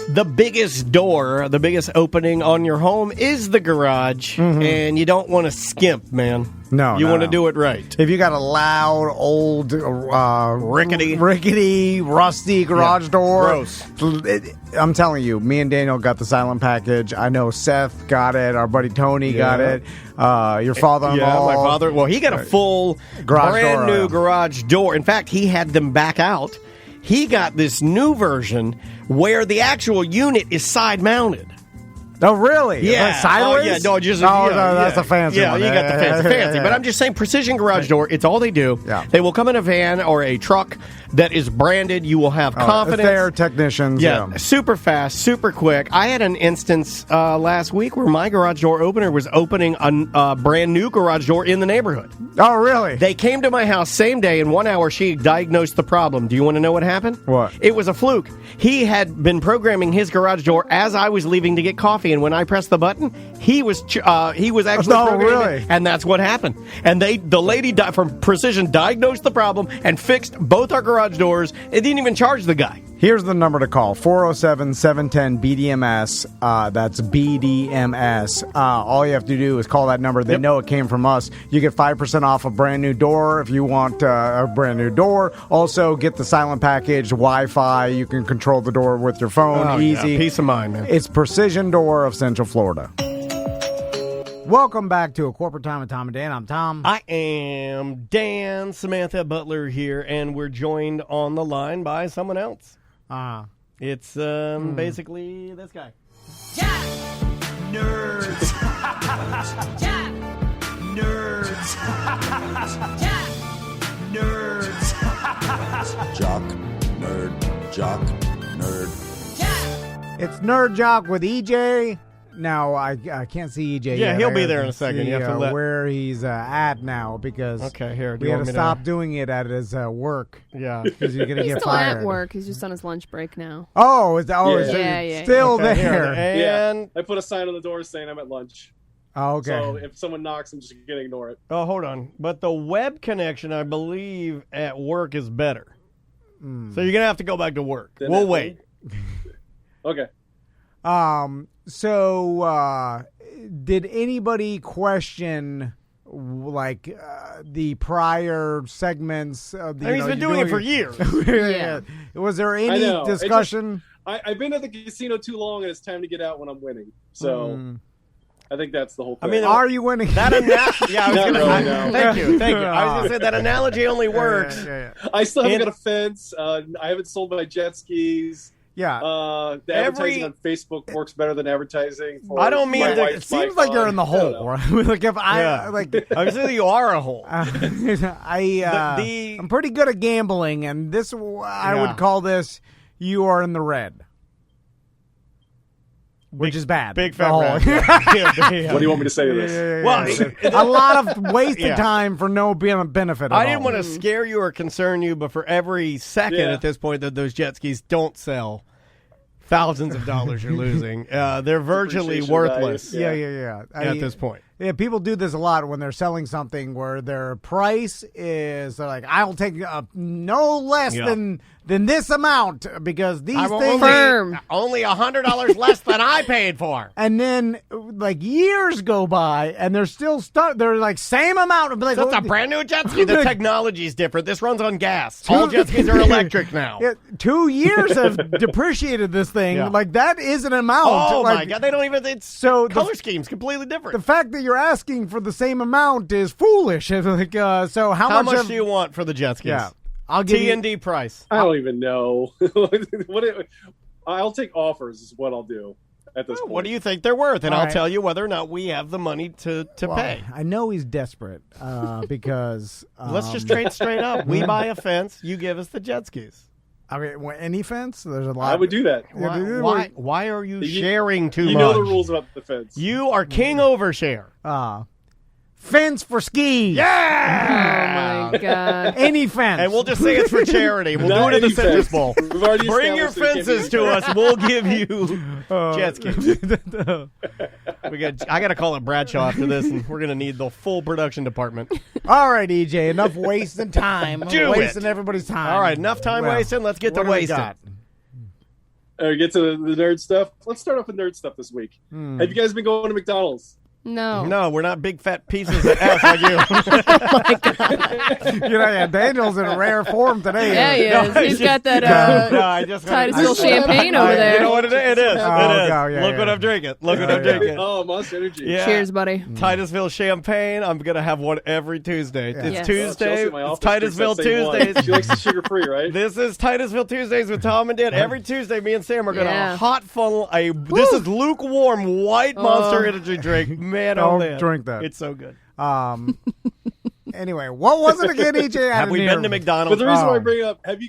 The biggest door, the biggest opening on your home is the garage, and you don't want to skimp, man. No, you want to do it right. If you got a loud, old, rickety, rusty garage door, gross. I'm telling you, me and Daniel got the silent package. I know Seth got it. Our buddy Tony got it. Your father-in-law. Yeah, my father. Well, he got a full, brand new garage door. In fact, he had them back out. He got this new version where the actual unit is side-mounted. Oh, really? Yeah. Like sideways? Oh, yeah. No, just, no, that's a fancy one. Yeah, you got the fancy. But I'm just saying, precision garage door, it's all they do. Yeah. They will come in a van or a truck that is branded. You will have confidence. They're technicians. Yeah, super fast, super quick. I had an instance last week where my garage door opener was opening a brand new garage door in the neighborhood. Oh, really? They came to my house same day. In 1 hour, she diagnosed the problem. Do you want to know what happened? What? It was a fluke. He had been programming his garage door as I was leaving to get coffee, and when I pressed the button, he was actually programming it, and that's what happened. And the lady from Precision diagnosed the problem and fixed both our garage doors. It didn't even charge the guy. Here's the number to call, 407-710-BDMS. That's BDMS. All you have to do is call that number. They know it came from us. You get 5% off a brand new door if you want a brand new door. Also, get the silent package, Wi-Fi. You can control the door with your phone. Easy. Yeah, peace of mind, man. It's Precision Door of Central Florida. Welcome back to A Corporate Time with Tom and Dan. I'm Tom. I am Dan. Samantha Butler here, and we're joined on the line by someone else. It's basically this guy. Jack! Nerds! Jack! Nerds! Jack! Nerds! Jock, nerd, jock, nerd. Jack! It's Nerd Jock with EJ. Now, I can't see EJ yet. Yeah, he'll I be gotta there in a second. See, You have to let... where he's at now because we had to stop doing it at his work. Yeah. Because you're going to get still fired. at work. He's just on his lunch break now. Oh, is Yeah. it still there? And I put a sign on the door saying I'm at lunch. Oh, okay. So if someone knocks, I'm just going to ignore it. oh, hold on. But the web connection, I believe, at work is better. So you're going to have to go back to work. Then We'll wait. Okay. So, did anybody question, the prior segments? He's been doing it for years. Yeah. Was there any discussion? I've been at the casino too long, and it's time to get out when I'm winning. So I think that's the whole thing. I mean, are you winning? That yeah, I was Not gonna, really, no. Thank you. I was going to say that analogy only works. I still haven't got a fence. I haven't sold my jet skis. Yeah. The advertising on Facebook works better than advertising. For I don't mean my that- wife's It seems bike like you're on. in the hole. Right? Like if I Obviously, you are a hole. I'm pretty good at gambling, and this I would call this you are in the red, which is bad. Big fat Oh. red. Yeah. What do you want me to say to this? Well, A lot of wasted time for no benefit. I didn't want to scare you or concern you, but for every second at this point that those jet skis don't sell, thousands of dollars you're losing. They're virtually worthless. Yeah. At this point. Yeah, people do this a lot when they're selling something where their price is, they're like, I'll take no less than this amount because these things only $100 less than I paid for. And then years go by and they're still stuck. They're like same amount. Like, That's a brand new jet ski. The technology's different. This runs on gas. All jet skis are electric now. 2 years have depreciated this thing. Yeah. Like that is an amount. Oh my God! They don't even. It's so color scheme's completely different. The fact that you're asking for the same amount is foolish. So how much do you want for the jet skis? Yeah, I'll give T&D price. I don't even know. I'll take offers is what I'll do at this point. What do you think they're worth? And All I'll right. tell you whether or not we have the money to pay. I know he's desperate because Let's just trade straight up. We buy a fence. You give us the jet skis. I mean, any fence? There's a lot. I would do that. Why are you sharing too much? You know the rules about the fence. You are king overshare. Fence for skis. Yeah! Oh, my God. Any fence. And we'll just say it's for charity. We'll do it at the Citrus Bowl. Bring your fences to us. We'll give you jet skis. I got to call it Bradshaw after this, and we're going to need the full production department. All right, EJ, enough wasting time. Do wasting it. everybody's time. All right, enough time wasting. Let's get to what do we wasting. got? Get to the nerd stuff. Let's start off with nerd stuff this week. Have you guys been going to McDonald's? No, we're not big fat pieces of ass like you. Daniel's in rare form today. Yeah, he is. He's got that Titusville champagne over there. You know what it is? It is. Look what I'm drinking. Look what I'm drinking. Oh, Monster Energy. Yeah. Cheers, buddy. Titusville champagne. I'm gonna have one every Tuesday. Yeah. It's Yes. Tuesday. Chelsea, my It's office Titusville drinks that same one. Tuesdays. She likes the sugar-free, right? This is Titusville Tuesdays with Tom and Dan. Every Tuesday, me and Sam are going to Yeah. hot funnel this is lukewarm white Monster Energy drink. Man, oh Don't man. drink that. It's so good. Anyway, what was it again, EJ? Have we been to McDonald's? But the reason why I bring it up, have you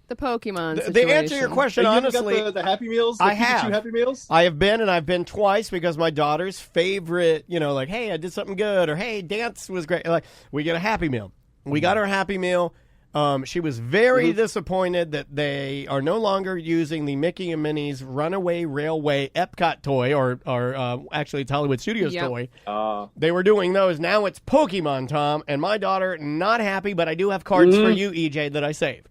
The Pokemon The situation. answer to your question, have you honestly, got the Happy Meals? The I Pikachu have. Happy Meals? I have been, and I've been twice because my daughter's favorite, like, hey, I did something good, or hey, dance was great. Like, we get a Happy Meal. We got her Happy Meal. She was very disappointed that they are no longer using the Mickey and Minnie's Runaway Railway Epcot toy, or actually it's Hollywood Studios toy. They were doing those. Now it's Pokemon, Tom, and my daughter not happy, but I do have cards for you, EJ, that I saved.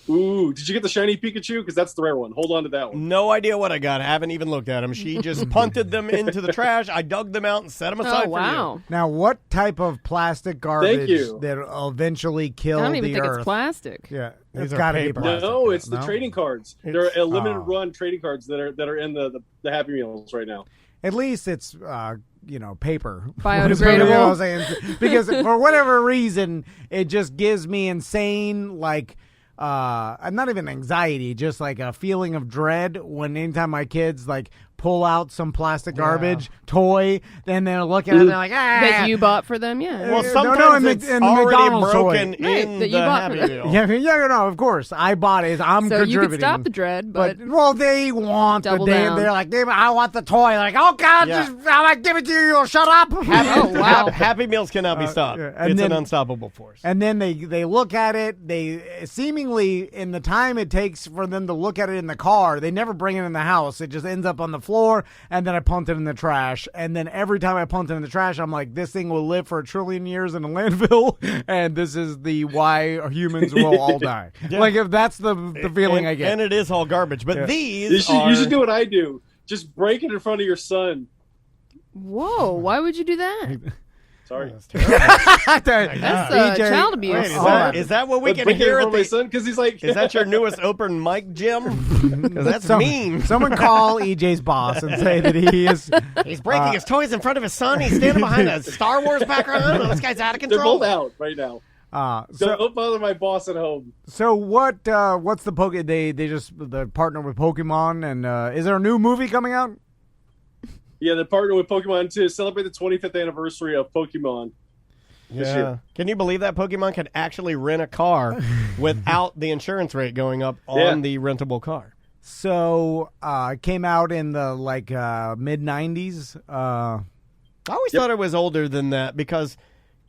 Ooh, did you get the shiny Pikachu? Because that's the rare one. Hold on to that one. No idea what I got. I haven't even looked at them. She just punted them into the trash. I dug them out and set them aside Oh, wow. Now, what type of plastic garbage that will eventually kill I the don't even think Earth? it's plastic. Yeah, These it's are got to be paper. plastic. No, it's the No? trading cards. It's- They're a limited run trading cards that are in the Happy Meals right now. At least it's paper. Biodegradable. You know what I'm saying? Because for whatever reason, it just gives me insane not even anxiety, just like a feeling of dread when anytime my kids pull out some plastic garbage toy, then they're looking at it and they're like, That you bought for them, yeah. Well, No, sometimes in it's the already McDonald's broken toy. Right, in that you the bought for Happy them. Meal. no, of course. I bought it. I'm So contributing. you could stop the dread, but they want Double the damn. down. They're like, I want the toy. Like, oh God, Yeah. I'm gonna give it to you. You'll shut up. Oh, wow. Happy Meals cannot be stopped. yeah. And It's then- an unstoppable force. And then they look at it. They seemingly, in the time it takes for them to look at it in the car, they never bring it in the house. It just ends up on the floor, and then I punt it in the trash. And then every time I punt it in the trash, I'm like, this thing will live for 1 trillion years in a landfill, and this is the why humans will all die. Yeah. Like, if that's the feeling and, I get. And it is all garbage. But these You should do what I do. Just break it in front of your son. whoa, why would you do that? Sorry. That's child abuse. Wait, is that what we can Break it in hear front at of my the... son because he's like. Is that your newest open mic, Jim? 'Cause that's mean. Someone call EJ's boss and say that he is. He's breaking his toys in front of his son. He's standing behind a Star Wars background. Oh, this guy's out of They're control. both out right now. Don't bother my boss at home. So what's the they partner with Pokemon, and is there a new movie coming out? Yeah, they partner with Pokemon to celebrate the 25th anniversary of Pokemon. This year. Can you believe that Pokemon could actually rent a car without the insurance rate going up on the rentable car? So it came out in the mid 90s. I always thought it was older than that because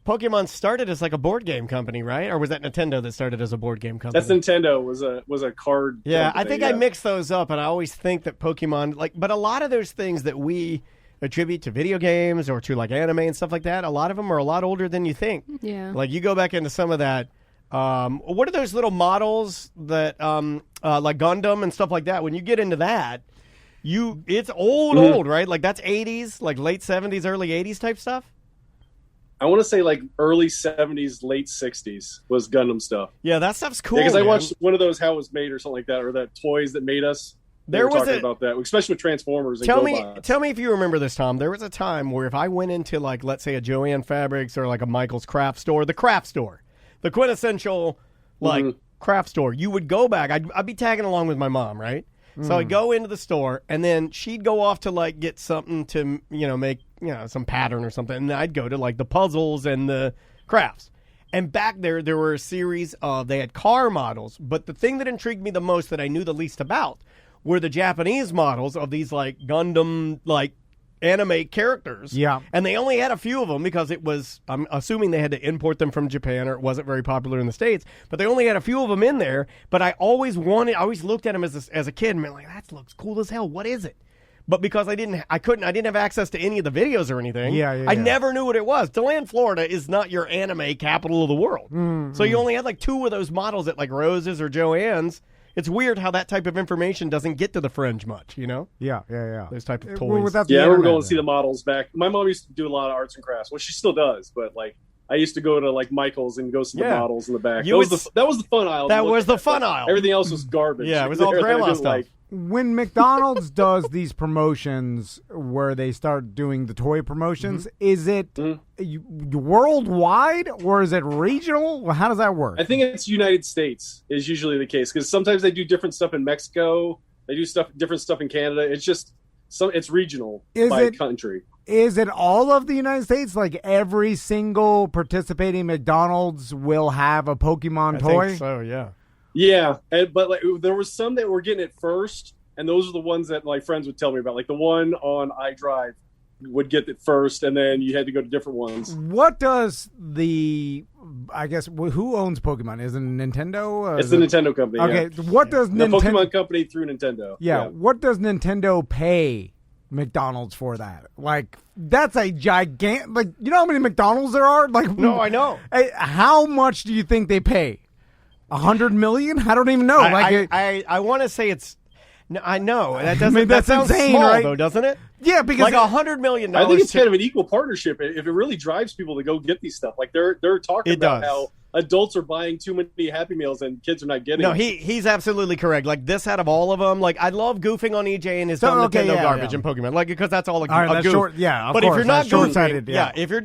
Pokemon started as like a board game company, right? Or was that Nintendo that started as a board game company? That's Nintendo was a card. Yeah, company, I think I mixed those up, and I always think that Pokemon, but a lot of those things that we attribute to video games or to like anime and stuff like that, a lot of them are a lot older than you think. Yeah. Like you go back into some of that. What are those little models that like Gundam and stuff like that? When you get into that, it's old, right? Like that's 80s, like late 70s, early 80s type stuff. I want to say like early 70s, late 60s was Gundam stuff. Yeah, that stuff's cool. Because I man. watched one of those How It Was Made or something like that, or that Toys That Made Us. They were talking about that, especially with Transformers and Tell GoBots. me if you remember this, Tom. There was a time where if I went into like, let's say a Joann Fabrics or like a Michael's Craft Store, the quintessential craft store, you would go back. I'd be tagging along with my mom, right? So I'd go into the store, and then she'd go off to like get something to make some pattern or something, and I'd go to like the puzzles and the crafts. And back there were a series of they had car models, but the thing that intrigued me the most that I knew the least about were the Japanese models of these like Gundam like anime characters. Yeah. And they only had a few of them because I'm assuming they had to import them from Japan or it wasn't very popular in the States, but they only had a few of them in there. But I always looked at them as a kid and been like, that looks cool as hell. What is it? But because I didn't have access to any of the videos or anything. I never knew what it was. DeLand, Florida is not your anime capital of the world. So you only had like 2 of those models at like Rose's or Joann's it's weird how that type of information doesn't get to the fringe much, you know? Yeah. Those type of Well, toys. without the Yeah, I remember internet, going to see the models back. My mom used to do a lot of arts and crafts. Well, she still does, but like I used to go to like Michael's and go see the models in the back. That was the fun aisle. That was the fun aisle. Everything else was garbage. Yeah, it was all grandma stuff. Like, when McDonald's does these promotions where they start doing the toy promotions, is it worldwide or is it regional? How does that work? I think it's United States is usually the case because sometimes they do different stuff in Mexico. They do different stuff in Canada. It's just it's regional by country. Is it all of the United States? Like every single participating McDonald's will have a Pokemon toy? I think so, yeah. Yeah, but like there was some that were getting it first, and those are the ones that my friends would tell me about. Like the one on iDrive would get it first, and then you had to go to different ones. What does who owns Pokemon? Is it Nintendo? It's the Nintendo company. Okay, yeah. what does the Nintendo... Pokemon company through Nintendo? Yeah, what does Nintendo pay McDonald's for that? Like, that's a gigantic... Like, you know how many McDonald's there are? Like, no, I know. How much do you think they pay? 100 million? I don't even know. I want to say it's. No, I know that doesn't. That's that sounds insane, small, right? though, doesn't it? Yeah, because like $100 million. I think it's kind of an equal partnership. If it really drives people to go get these stuff, like they're talking about how adults are buying too many Happy Meals and kids are not getting. No, them. he's absolutely correct. Like this, out of all of them, like I love goofing on EJ and his dumb Nintendo garbage and Pokemon, like because that's all a goof. Short, but if you're not short-sighted, if you're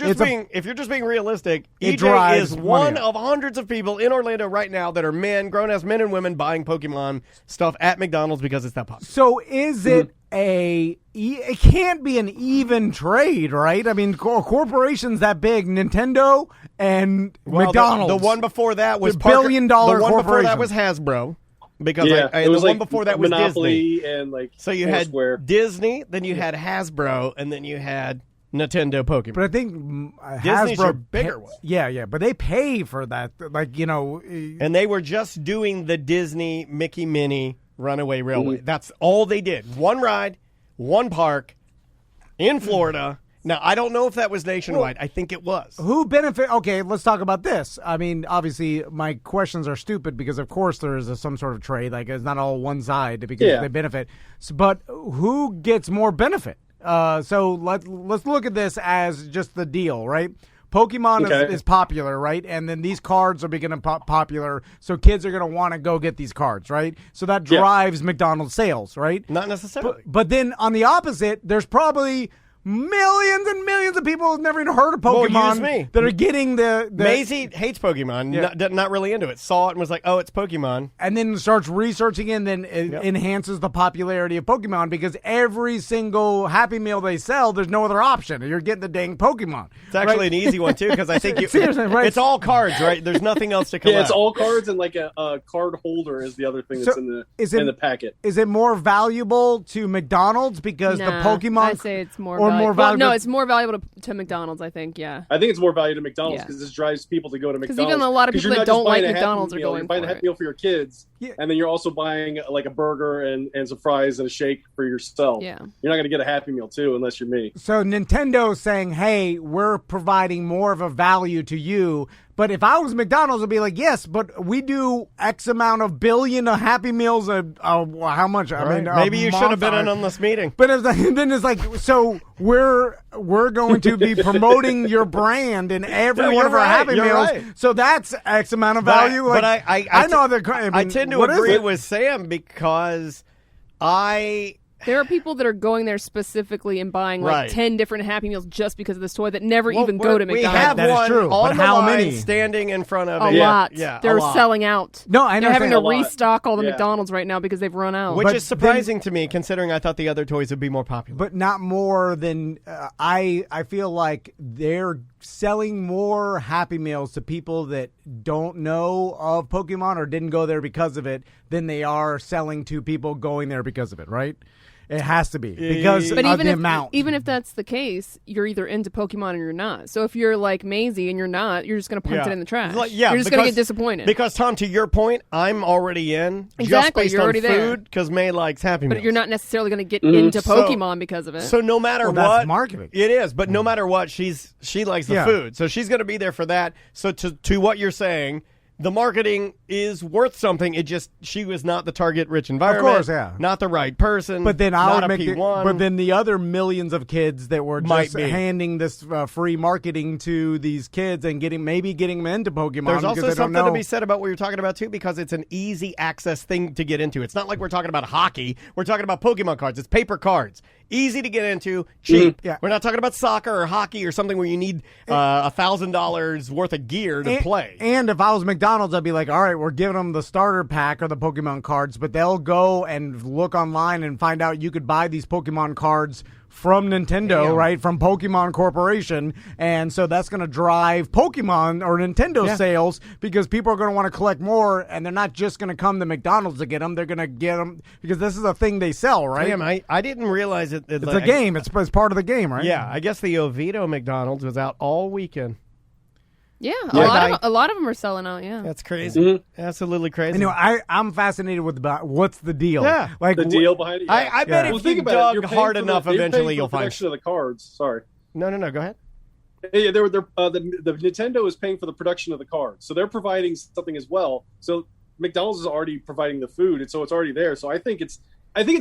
just being realistic, EJ drives is one money of hundreds of people in Orlando right now that are grown-ass men and women buying Pokemon stuff at McDonald's because it's that popular. So is it it can't be an even trade, right? I mean, corporations that big, Nintendo and McDonald's. The one before that was billion-dollar corporation. The one before that was Hasbro. Because it was the one before that was Monopoly Disney. And like so you had Disney, then you had Hasbro, and then you had Nintendo Pokemon. But I think Disney's Hasbro your bigger one. Yeah, but they pay for that, like and they were just doing the Disney Mickey Minnie Runaway Railway. That's all they did. One ride, one park in Florida. Now, I don't know if that was nationwide. I think it was. Who benefit? Okay, let's talk about this. I mean, obviously, my questions are stupid because, of course, there is some sort of trade. Like, it's not all one side because they benefit. But who gets more benefit? So let's look at this as just the deal, right? Pokemon is popular, right? And then these cards are becoming popular, so kids are going to want to go get these cards, right? So that drives McDonald's sales, right? Not necessarily. But then on the opposite, there's probably millions and millions of people who've never even heard of Pokemon that are getting the Maisie hates Pokemon, not really into it. Saw it and was like, oh, it's Pokemon. And then starts researching it and then it enhances the popularity of Pokemon because every single Happy Meal they sell, there's no other option. You're getting the dang Pokemon. It's actually an easy one, too, because I think seriously, right? It's all cards, right? There's nothing else to collect. Yeah, it's all cards and like a card holder is the other thing that's in the packet. Is it more valuable to McDonald's because the Pokemon... I say it's more valuable. Well, no, it's more valuable to McDonald's, I think, yeah. I think it's more valuable to McDonald's because this drives people to go to McDonald's. Because even a lot of people that don't like McDonald's are going You're buying a Happy Meal for your kids, and then you're also buying like a burger and some fries and a shake for yourself. Yeah. You're not going to get a Happy Meal, too, unless you're me. So Nintendo's saying, hey, we're providing more of a value to you. But if I was McDonald's, I'd be like, yes, but we do X amount of billion of Happy Meals. How much? I mean, maybe you should have been in on this meeting. But then it's like, so we're going to be promoting your brand in every one of our Happy Meals. Right. So that's X amount of value. But I know that. I tend to agree with Sam because there are people that are going there specifically and buying like 10 different Happy Meals just because of this toy that never even go to McDonald's. We have that one is true. on but the how line many? Standing in front of a it. lot. Yeah, they're selling out. No, I know. They're having to restock all the McDonald's right now because they've run out. Which is surprising to me, considering I thought the other toys would be more popular. But not more than I feel like they're selling more Happy Meals to people that don't know of Pokemon or didn't go there because of it than they are selling to people going there because of it, right? It has to be because of the amount. Even if that's the case, you're either into Pokemon or you're not. So if you're like Maisie and you're not, you're just going to punt it in the trash. You're just going to get disappointed. Because, Tom, to your point, I'm already in. Exactly, just based you're on already there. food because May likes Happy Meals. But you're not necessarily going to get into Pokemon because of it. So no matter what, that's marketing. It is. But no matter what, she likes the food, so she's going to be there for that. So to what you're saying, the marketing is worth something. It just, she was not the target rich environment. Of course, yeah. Not the right person. But then not a P1. But then the other millions of kids that were just handing this free marketing to these kids and getting them into Pokemon. There's also something to be said about what you're talking about too, because it's an easy access thing to get into. It's not like we're talking about hockey. We're talking about Pokemon cards. It's paper cards. Easy to get into, cheap. Yeah. We're not talking about soccer or hockey or something where you need $1,000 worth of gear to play. And if I was McDonald's, I'd be like, all right, we're giving them the starter pack of the Pokemon cards, but they'll go and look online and find out you could buy these Pokemon cards from Nintendo, right? From Pokemon Corporation. And so that's going to drive Pokemon or Nintendo sales because people are going to want to collect more, and they're not just going to come to McDonald's to get them. They're going to get them because this is a thing they sell, right? Damn, I didn't realize it. It's a game. It's part of the game, right? Yeah, I guess the Oviedo McDonald's was out all weekend. Yeah, a lot of them are selling out. Yeah, that's crazy. Absolutely crazy. Anyway, I'm fascinated with what's the deal. Yeah, like the deal behind it. Yeah. I bet if you dug hard enough, eventually you'll find production of the cards. Sorry. No. Go ahead. Yeah, the Nintendo is paying for the production of the cards, so they're providing something as well. So McDonald's is already providing the food, and so it's already there. So I think it's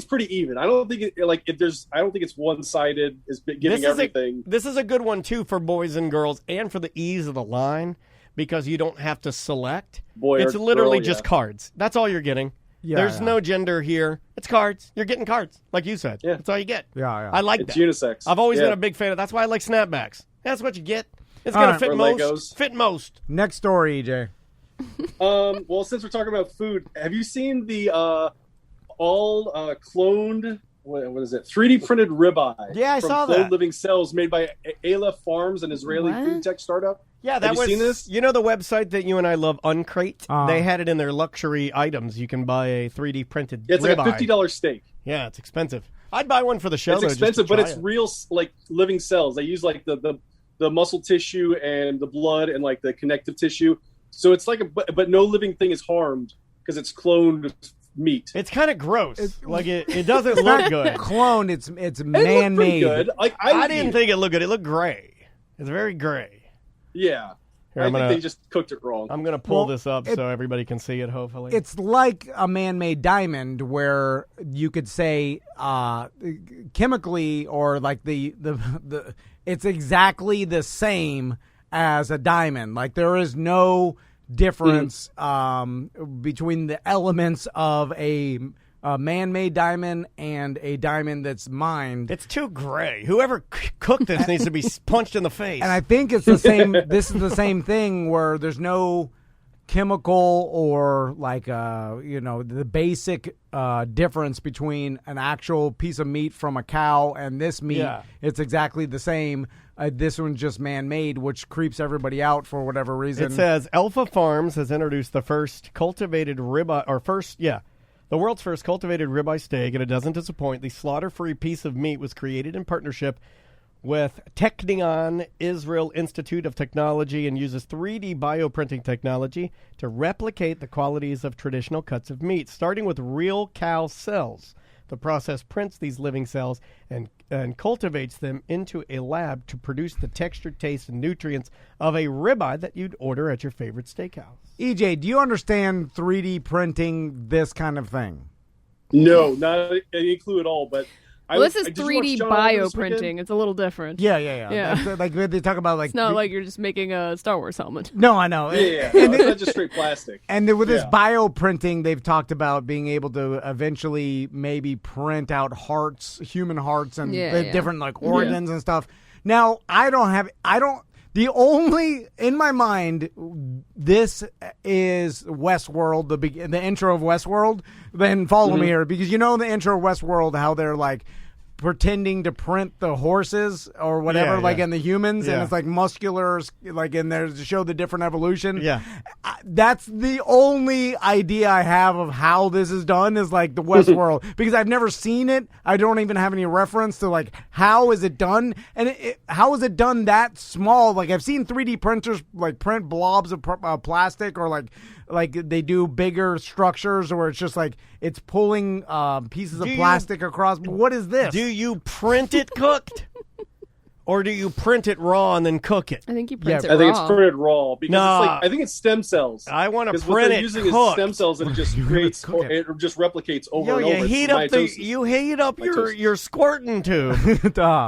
pretty even. I don't think I don't think it's one-sided. Is giving everything. This is a good one too for boys and girls, and for the ease of the line, because you don't have to select. It's literally just cards. That's all you're getting. Yeah, There's no gender here. It's cards. You're getting cards, like you said. Yeah. That's all you get. Yeah. I like it's that. Unisex. I've always been a big fan of. That's why I like snapbacks. That's what you get. It's gonna fit most. Legos. Fit most. Next story, EJ. Well, since we're talking about food, have you seen the all cloned? What is it? 3D printed ribeye. Yeah, I saw that. From cloned living cells made by Aleph Farms, an Israeli food tech startup. Yeah, have you seen this? You know the website that you and I love, Uncrate? They had it in their luxury items. You can buy a 3D printed it's ribeye. like a $50 steak. Yeah, it's expensive. I'd buy one for the show. It's expensive, but it's real, like living cells. They use like the muscle tissue and the blood and like the connective tissue. So it's like but no living thing is harmed because it's cloned meat. It's kind of gross. It doesn't look good. Cloned. It's man-made. Good. Like I didn't think it looked good. It looked gray. It's very gray. Yeah. I think they just cooked it wrong. I'm going to pull this up so everybody can see it, hopefully. It's like a man-made diamond where you could say chemically or like the it's exactly the same as a diamond. Like there is no difference between the elements of a man-made diamond and a diamond that's mined. It's too gray. Whoever cooked this needs to be punched in the face. And I think it's the same. This is the same thing where there's no chemical or like the basic difference between an actual piece of meat from a cow and this meat. Yeah. It's exactly the same. This one's just man-made, which creeps everybody out for whatever reason. It says Alpha Farms has introduced the first cultivated ribeye, the world's first cultivated ribeye steak, and it doesn't disappoint. The slaughter-free piece of meat was created in partnership with Technion Israel Institute of Technology and uses 3D bioprinting technology to replicate the qualities of traditional cuts of meat, starting with real cow cells. The process prints these living cells and cultivates them into a lab to produce the texture, taste, and nutrients of a ribeye that you'd order at your favorite steakhouse. EJ, do you understand 3D printing this kind of thing? No, not any clue at all, but... This is 3D bioprinting. It's a little different. Yeah. Like they talk about like... It's not like you're just making a Star Wars helmet. No, I know. Yeah. No, it's not just straight plastic. And with this bioprinting, they've talked about being able to eventually maybe print out human hearts and different like organs and stuff. Now, in my mind, this is Westworld, the intro of Westworld. Then follow me here, because you know the intro of Westworld, how they're like pretending to print the horses or whatever, in the humans, and it's like muscular, like in there to show the different evolution. Yeah, that's the only idea I have of how this is done is like the Westworld, because I've never seen it. I don't even have any reference to like how is it done, and how is it done that small? Like I've seen 3D printers like print blobs of plastic, or like they do bigger structures, or it's just like it's pulling pieces of plastic across. What is this? Do you print it cooked? Or do you print it raw and then cook it? I think you print it I raw. think it's printed raw because No. it's like I think it's stem cells. I want to Because what print they're it using is cooked. stem cells and it just creates or it just replicates over and over. You It's heat up mitosis. your squirting tube,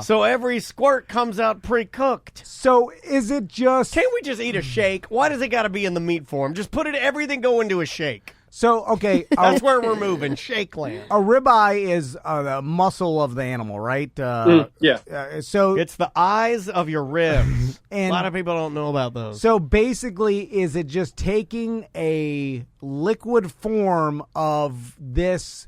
so every squirt comes out pre-cooked. So is it just? Can't we just eat a shake? Why does it got to be in the meat form? Just put everything go into a shake. So okay, That's where we're moving, shake land. a ribeye is the muscle of the animal, right? Yeah. So It's the eyes of your ribs. And- a lot of people don't know about those. So basically, is it just taking a liquid form of this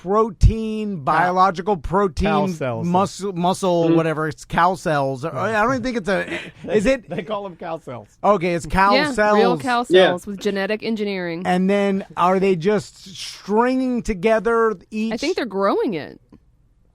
protein, biological protein, cow cells. muscle, whatever, it's cow cells? I don't even think it's a. Is it? They call them cow cells. Okay, it's cow yeah, cells. real cow Yeah. cells with genetic engineering. And then are they just stringing together each? I think they're growing it.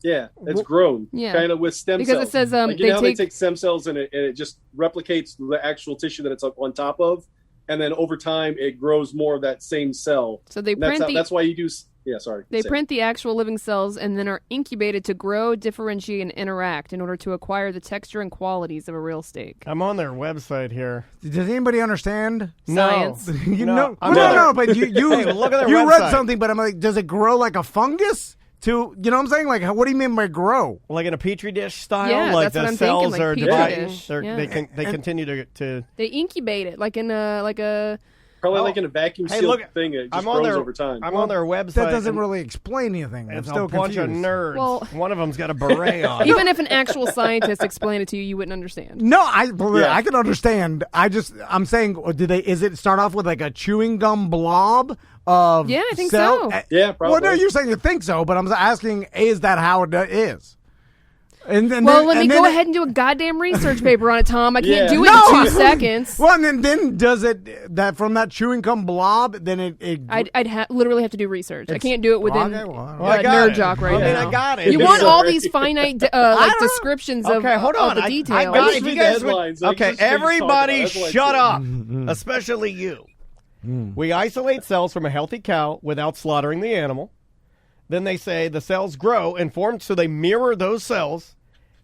Yeah, it's grown. Yeah. Kind of with stem Because cells. it says, like, you know how they take- take stem cells and it just replicates the actual tissue that it's up on top of, and then over time it grows more of that same cell. So they And that's print the that's why you do. Yeah, sorry. They Say. print the actual living cells and then are incubated to grow, differentiate, and interact in order to acquire the texture and qualities of a real steak. I'm on their website here. Does anybody understand? Science. No. You No, know, I'm no, on no, their- but you Hey, look at their you read website. something, but I'm like, does it grow like a fungus? You know what I'm saying? Like, what do you mean by grow? Like in a petri dish style, Yeah, like that's the what I'm cells thinking, like are petri dividing. dish, They're- yeah. They continue to. They incubate it like in a Probably Oh. like in a vacuum Hey, sealed look, thing. It just I'm on grows their over time. I'm on their website. That doesn't and really explain anything. I'm It's still a bunch confused. of nerds. Well- One of them's got a beret on. even if an actual scientist explained it to you, you wouldn't understand. No, I can understand. I'm saying, is it start off with like a chewing gum blob of Yeah, I think cell? so. Yeah, probably. Well, no, you're saying you think so, but I'm asking, is that how it is? And then, Well, let me and go then- ahead and do a goddamn research paper on it, Tom. I can't Yeah. do it No! in 2 seconds. Well, and then does it that from that chewing gum blob? Then it I'd literally have to do research. I can't do it within Okay, well, Well, I got nerd it. jock right I mean, now. I got it. You It's want all alright. these finite don't- descriptions of, Okay, hold on. of the I details. got just it. If you read guys the would- headlines. Like, okay, just what he's talking everybody, about. That's what I shut do. up, especially you. We isolate cells from a healthy cow without slaughtering the animal. Then they say the cells grow and form, so they mirror those cells.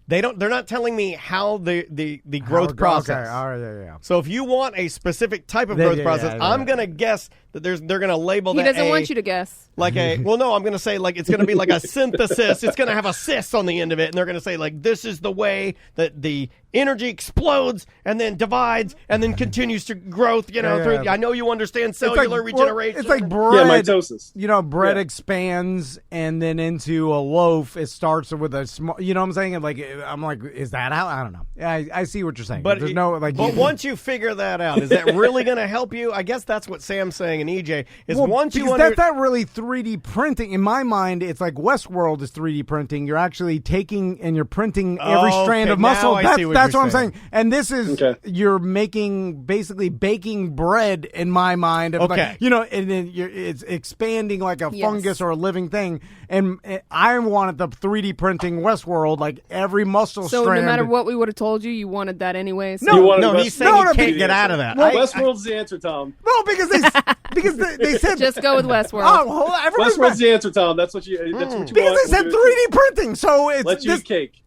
They're not telling me how the growth process. Okay, all right, yeah. So if you want a specific type of Yeah, growth yeah, process, yeah. I'm gonna guess that they're gonna label He that doesn't want you to guess. like a well no I'm going to say like it's going to be like a synthesis. It's going to have a cis on the end of it, and they're going to say like this is the way that the energy explodes and then divides and then continues to growth, Yeah, through yeah. I know you understand It's like- cellular well, regeneration. it's like Yeah, bread. mitosis. You know, bread Yeah. expands and then into a loaf. It starts with a small. You know what I'm saying? Like I'm like, is that how? I don't know. I see what you're saying. but There's no like. but once you figure that out, is that really going to help you? I guess that's what Sam's saying and EJ is Well, once you because under that's not really 3D printing. In my mind, it's like Westworld is 3D printing. You're actually taking and you're printing every Oh, strand okay, of muscle. now I That's, see what that's you're what I'm saying. saying. And this is Okay. you're making basically baking bread in my mind. Of Okay. like, and then it's expanding like a Yes. fungus or a living thing. And I wanted the 3D printing Westworld, like every muscle So strand. no matter what we would have told you, you wanted that anyway. So You wanted no, West- he's saying No, you no, can't because- get out of that. Westworld's the answer, Tom. No, because they said just go with Westworld. Oh, hold on, everybody's Westworld's the answer, Tom. That's what you. That's what you because want. they said 3D printing, so it's Let's use cake.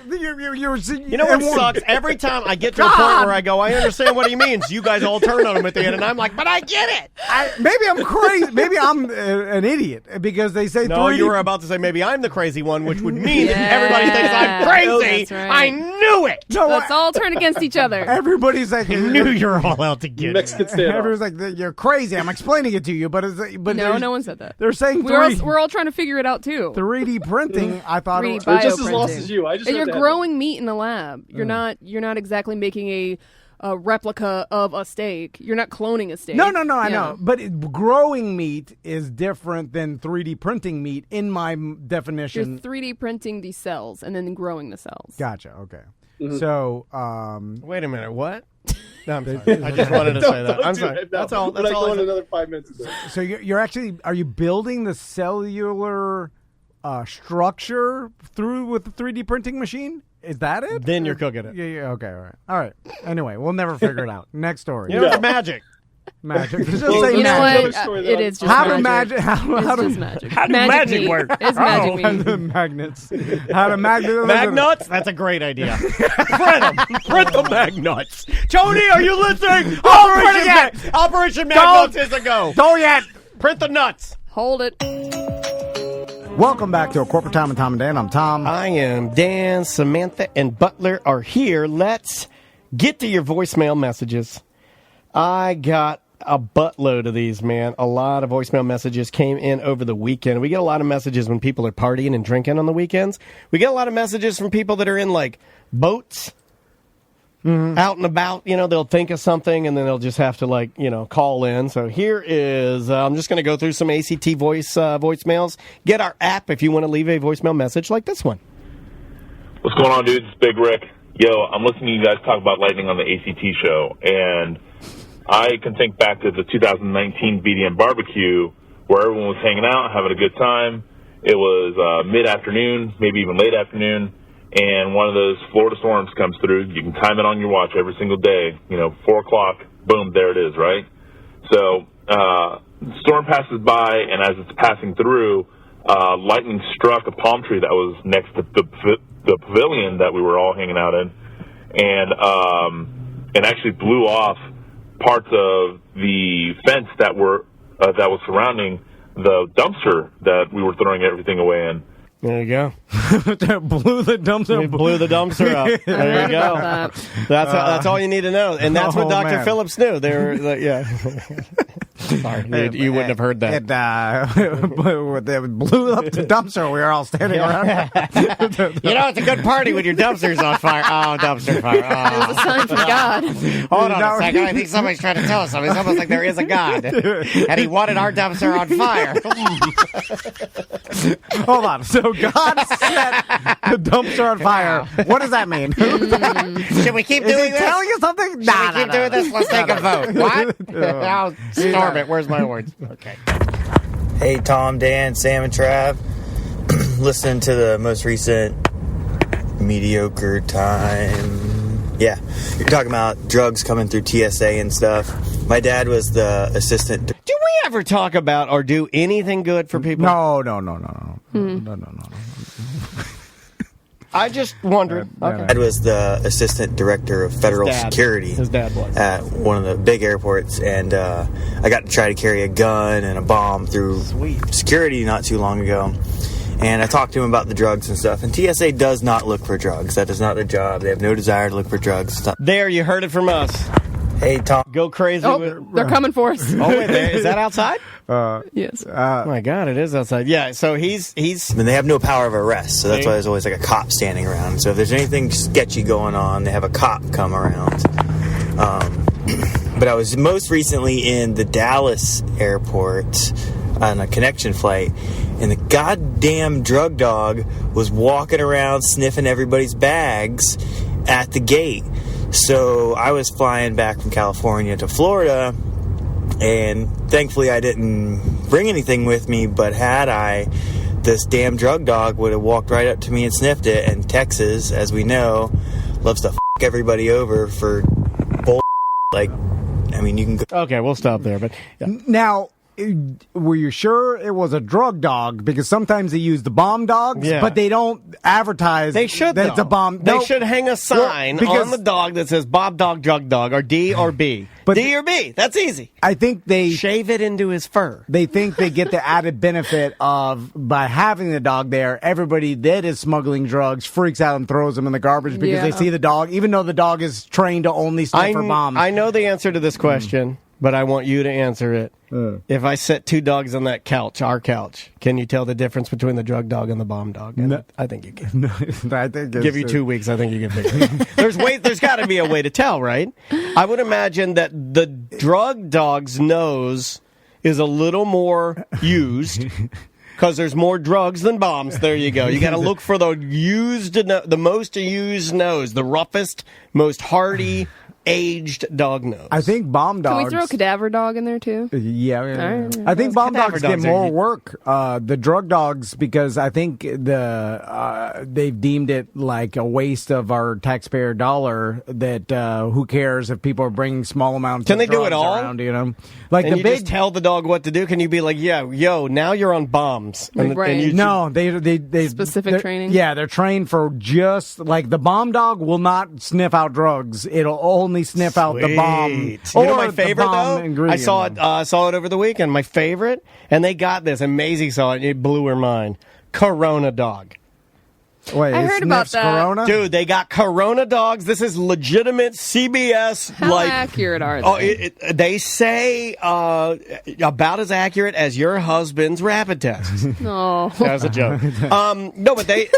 You're, You know what sucks? Every time I get to a point where I go, I understand what he means. You guys all turn on him at the end, and I'm like, but I get it. Maybe I'm crazy. Maybe I'm an idiot because they say No, 3D. you were about to say maybe I'm the crazy one, which would mean that Yeah. everybody thinks I'm crazy. That's right. I knew it. No, Let's all turn against each other. everybody's like, I knew you were all out to get me. Mexican standoff. everyone's like, you're crazy. I'm explaining it to you, but No, there's- no one said that. They're saying We're all trying to figure it out too. 3D printing. I thought. 3D They're just as bioprinting. lost as you. I just And heard you're that. growing meat in the lab. You're not exactly making a replica of a steak. You're not cloning a steak. No, I Yeah. know. But growing meat is different than 3D printing meat in my You're definition. 3D printing the cells and then growing the cells. Gotcha. Okay. So, Wait a minute, what? No, I'm sorry. I just wanted to say that. I'm do sorry. it. No, That's all. We're That's not all. going I another 5 minutes. Into it. so you're actually are you building the cellular structure through with the 3D printing machine? Is that it? Then you're cooking it. Yeah. Okay. All right. Anyway, we'll never figure it out. Next story. You know, it's magic. Magic. Just Well, say You know magic. what? It is just How do magic. How It's do just magic. How do magic meat. work? It's magic how meat. do magnets? How do magnets? Magnuts? That's a great idea. Print them. Print the Magnuts. Tony, are you listening? Operation Magnuts is a go. Don't yet. Print the nuts. Hold it. Welcome back to A Corporate Time with Tom and Dan. I'm Tom. I am Dan. Samantha and Butler are here. Let's get to your voicemail messages. I got a buttload of these, man. A lot of voicemail messages came in over the weekend. We get a lot of messages when people are partying and drinking on the weekends. We get a lot of messages from people that are in, like, boats, out and about. You know, they'll think of something, and then they'll just have to, like, you know, call in. So here is, I'm just going to go through some ACT voicemails. Get our app if you want to leave a voicemail message like this one. What's going on, dudes? It's Big Rick. Yo, I'm listening to you guys talk about lightning on the ACT show, and I can think back to the 2019 BDM barbecue where everyone was hanging out, having a good time. It was mid-afternoon, maybe even late afternoon, and one of those Florida storms comes through. You can time it on your watch every single day. 4 o'clock, boom, there it is, right? So the storm passes by, and as it's passing through, lightning struck a palm tree that was next to the pavilion that we were all hanging out in, and actually blew off parts of the fence that was surrounding the dumpster that we were throwing everything away in. There you go. Blew the dumpster. We blew the dumpster up. There you go. That's all you need to know, and that's what Dr. man. Phillips knew. They were, yeah. Sorry, you wouldn't have heard that. It blew up the dumpster. We were all standing around. It's a good party when your dumpster's on fire. Oh, dumpster fire. It was a sign from God. Hold on a second. I think somebody's trying to tell us something. It's almost like there is a God, and he wanted our dumpster on fire. Hold on. So God set the dumpster on fire. What does that mean? Should we keep Is doing he this? telling you something? Should we keep doing this? Let's take a vote. What? I'll storm it. Where's my words? Okay. Hey, Tom, Dan, Sam, and Trav. Listen to the most recent mediocre time. Yeah, you're talking about drugs coming through TSA and stuff. My dad was the assistant. Do we ever talk about or do anything good for people? No. I just wondered. My Dad was the assistant director of federal security. His dad was. At one of the big airports, and I got to try to carry a gun and a bomb through security not too long ago. And I talked to him about the drugs and stuff. And TSA does not look for drugs. That is not their job. They have no desire to look for drugs. There, you heard it from us. Hey, Tom. Go crazy. Oh, they're coming for us. Oh, wait, is that outside? Yes. Oh, my God, it is outside. Yeah, so he's... I mean, they have no power of arrest, so that's why there's always like a cop standing around. So if there's anything sketchy going on, they have a cop come around. But I was most recently in the Dallas airport on a connection flight, and the goddamn drug dog was walking around sniffing everybody's bags at the gate. So I was flying back from California to Florida, and thankfully I didn't bring anything with me, but had I, this damn drug dog would have walked right up to me and sniffed it. And Texas, as we know, loves to f*** everybody over for bull. Like, I mean, you can go. Okay, we'll stop there, but... Yeah. Now, were you sure it was a drug dog? Because sometimes they use the bomb dogs, but they don't advertise they should, that it's a bomb. They should hang a sign on the dog that says Bob Dog, Drug Dog, or D or B. But D or B. That's easy. I think they... Shave it into his fur. They think they get the added benefit of, by having the dog there, everybody that is smuggling drugs freaks out and throws them in the garbage because they see the dog, even though the dog is trained to only sniff for bombs. I know the answer to this question, but I want you to answer it. If I set 2 dogs on that couch, our couch, can you tell the difference between the drug dog and the bomb dog? No. I think you can. I think give you 2 weeks. I think you can figure it out. There's got to be a way to tell, right? I would imagine that the drug dog's nose is a little more used because there's more drugs than bombs. There you go. You got to look for the most used nose, the roughest, most hardy aged dog nose. I think bomb dogs. Can we throw a cadaver dog in there too? Yeah. Right. I think bomb cadaver dogs get dogs are- more work. The drug dogs, because I think they've deemed it like a waste of our taxpayer dollar. That who cares if people are bringing small amounts? Can of they do drugs it all? Around, you know, like and the you big. just tell the dog what to do. Can you be like, yo, now you're on bombs? And, Right. and you No, they Specific they're- training? Yeah, they're trained for just like the bomb dog will not sniff out drugs. It'll only sniff out the bomb. You know my the favorite bomb though? ingredient. I saw it over the weekend. My favorite, and they got this, and Maisie saw it, and it blew her mind. Corona dog. Wait, I it heard about sniffs that. Corona? Dude, they got Corona dogs. This is legitimate CBS. How accurate are they? Oh, they say about as accurate as your husband's rapid test. No. That was a joke. No, but they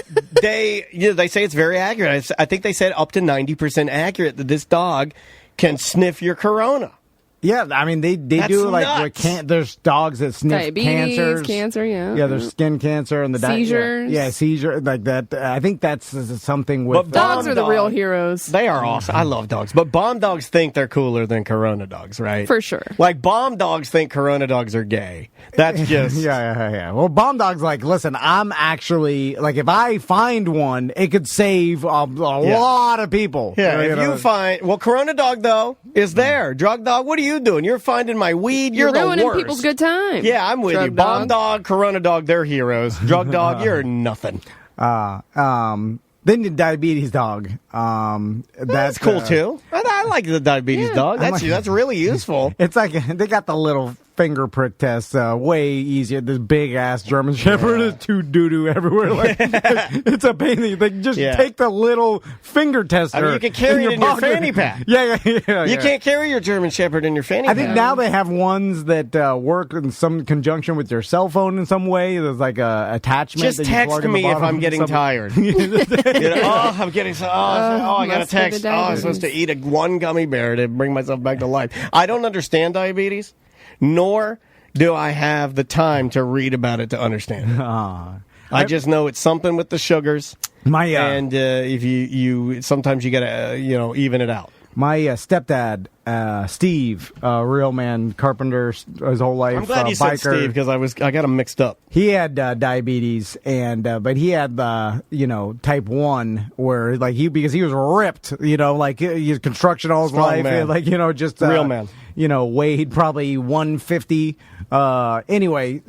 say it's very accurate. I think they said up to 90% accurate that this dog can sniff your Corona. Yeah, I mean they That's do like nuts. there's dogs that sniff Diabetes, cancers, cancer, yeah. yeah, there's skin cancer and the Seizures. yeah, seizure like that. I think that's something with But Dogs Bomb are the real dog. heroes. They are awesome. I love dogs. But bomb dogs think they're cooler than Corona dogs, right? For sure. Like bomb dogs think Corona dogs are gay. That's just... yeah. Well, bomb dogs like, listen, I'm actually like, if I find one, it could save a lot of people. Yeah, You if know? you find... Well, Corona dog, though, is there. Drug dog, what are you doing? You're finding my weed. You're the ruining worst. people's good time. Yeah, I'm with Drug you. Bomb dog. dog, Corona dog, they're heroes. Drug dog, you're nothing. Then the diabetes dog. That's cool, too. I like the diabetes dog. That's really useful. It's like they got the little finger prick test way easier. This big ass German Shepherd is too doo doo everywhere. Like, it's a pain. They just take the little finger tester. I mean, you can carry it in your pocket. fanny pack. Yeah. You can't carry your German Shepherd in your fanny I pack. think now they have ones that work in some conjunction with your cell phone in some way. There's like a attachment. Just that you text plug in the me if bottom I'm of getting something. tired. You know, I'm getting so. I got a must be the text. I'm supposed to diabetes. eat one gummy bear to bring myself back to life. I don't understand diabetes, nor do I have the time to read about it to understand it. I just know it's something with the sugars, and if you sometimes you gotta even it out. My stepdad, Steve, real man, carpenter his whole life. I'm glad you said biker. Steve because I got him mixed up. He had diabetes, and but he had type 1, where like because he was ripped, like he construction all his Strong life, man. like just Real man. Weighed probably 150. Anyway,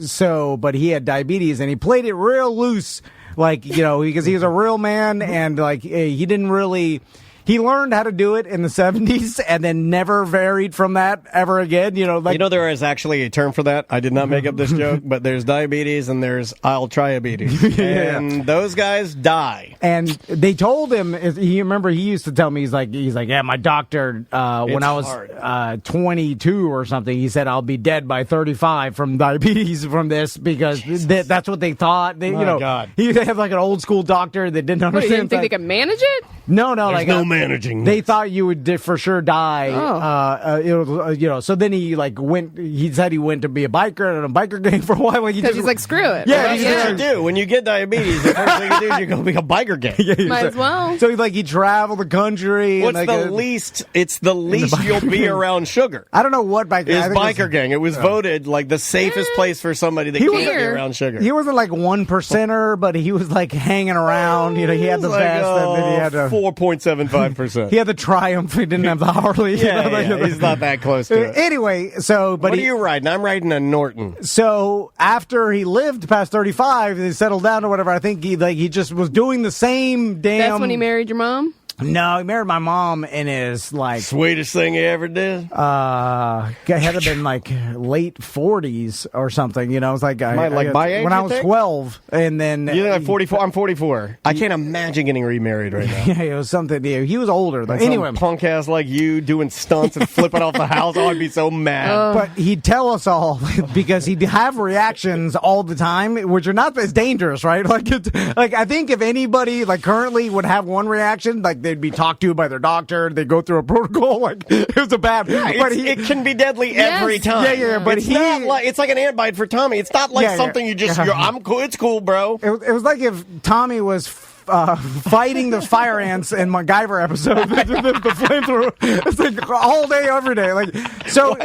but he had diabetes, and he played it real loose, because he was a real man, and like he didn't really. He learned how to do it in the 70s and then never varied from that ever again. There is actually a term for that. I did not make up this joke, but there's diabetes and there's I'll trybetes. And those guys die. And they told him, he used to tell me, he's like, yeah, my doctor, when I was 22 or something, he said I'll be dead by 35 from diabetes from this, because that's what they thought. They, God. He had like an old school doctor that didn't Wait, understand. you didn't think they could manage it? No, There's like no managing. They thought you would for sure die. Oh. So then he went. He said he went to be a biker and a biker gang for a while. Because he's like, screw it. Yeah, right? That's what you do. When you get diabetes, the first thing you do is you go be a biker gang. Might as well. So he traveled the country. What's and the least? It's the least you'll be around sugar. I don't know what biker. Is I think biker gang. It was voted like the safest place for somebody that can't be here. around sugar. He wasn't like 1%er, but he was like hanging around. He had the vest, and then he had 4.75%. He had the Triumph. He didn't have the Harley. Yeah, he's not that close to it. Anyway, but What are you riding? I'm riding a Norton. So after he lived past 35, he settled down or whatever. I think he just was doing the same damn. That's when he married your mom? No, he married my mom in his Sweetest thing he ever did. It had to have been like late 40s or something. It was like my age, when I you was think? 12, and then You're like 44. I'm 44. I can't imagine getting remarried right now. yeah, it was something. Yeah, he was older. Though. Anyway, Some punk ass like you doing stunts and flipping off the house. Oh, I'd be so mad. but he'd tell us all because he'd have reactions all the time, which are not as dangerous, right? Like I think if anybody currently would have one reaction, they'd be talked to by their doctor. They go through a protocol. It was a bad. But it can be deadly every time. Yeah. But it's not like it's like an antibiotic for Tommy. It's not like something you just. I'm cool. It's cool, bro. It was like if Tommy was fighting the fire ants in MacGyver episode. the flamethrower. It's like all day, every day. Like so,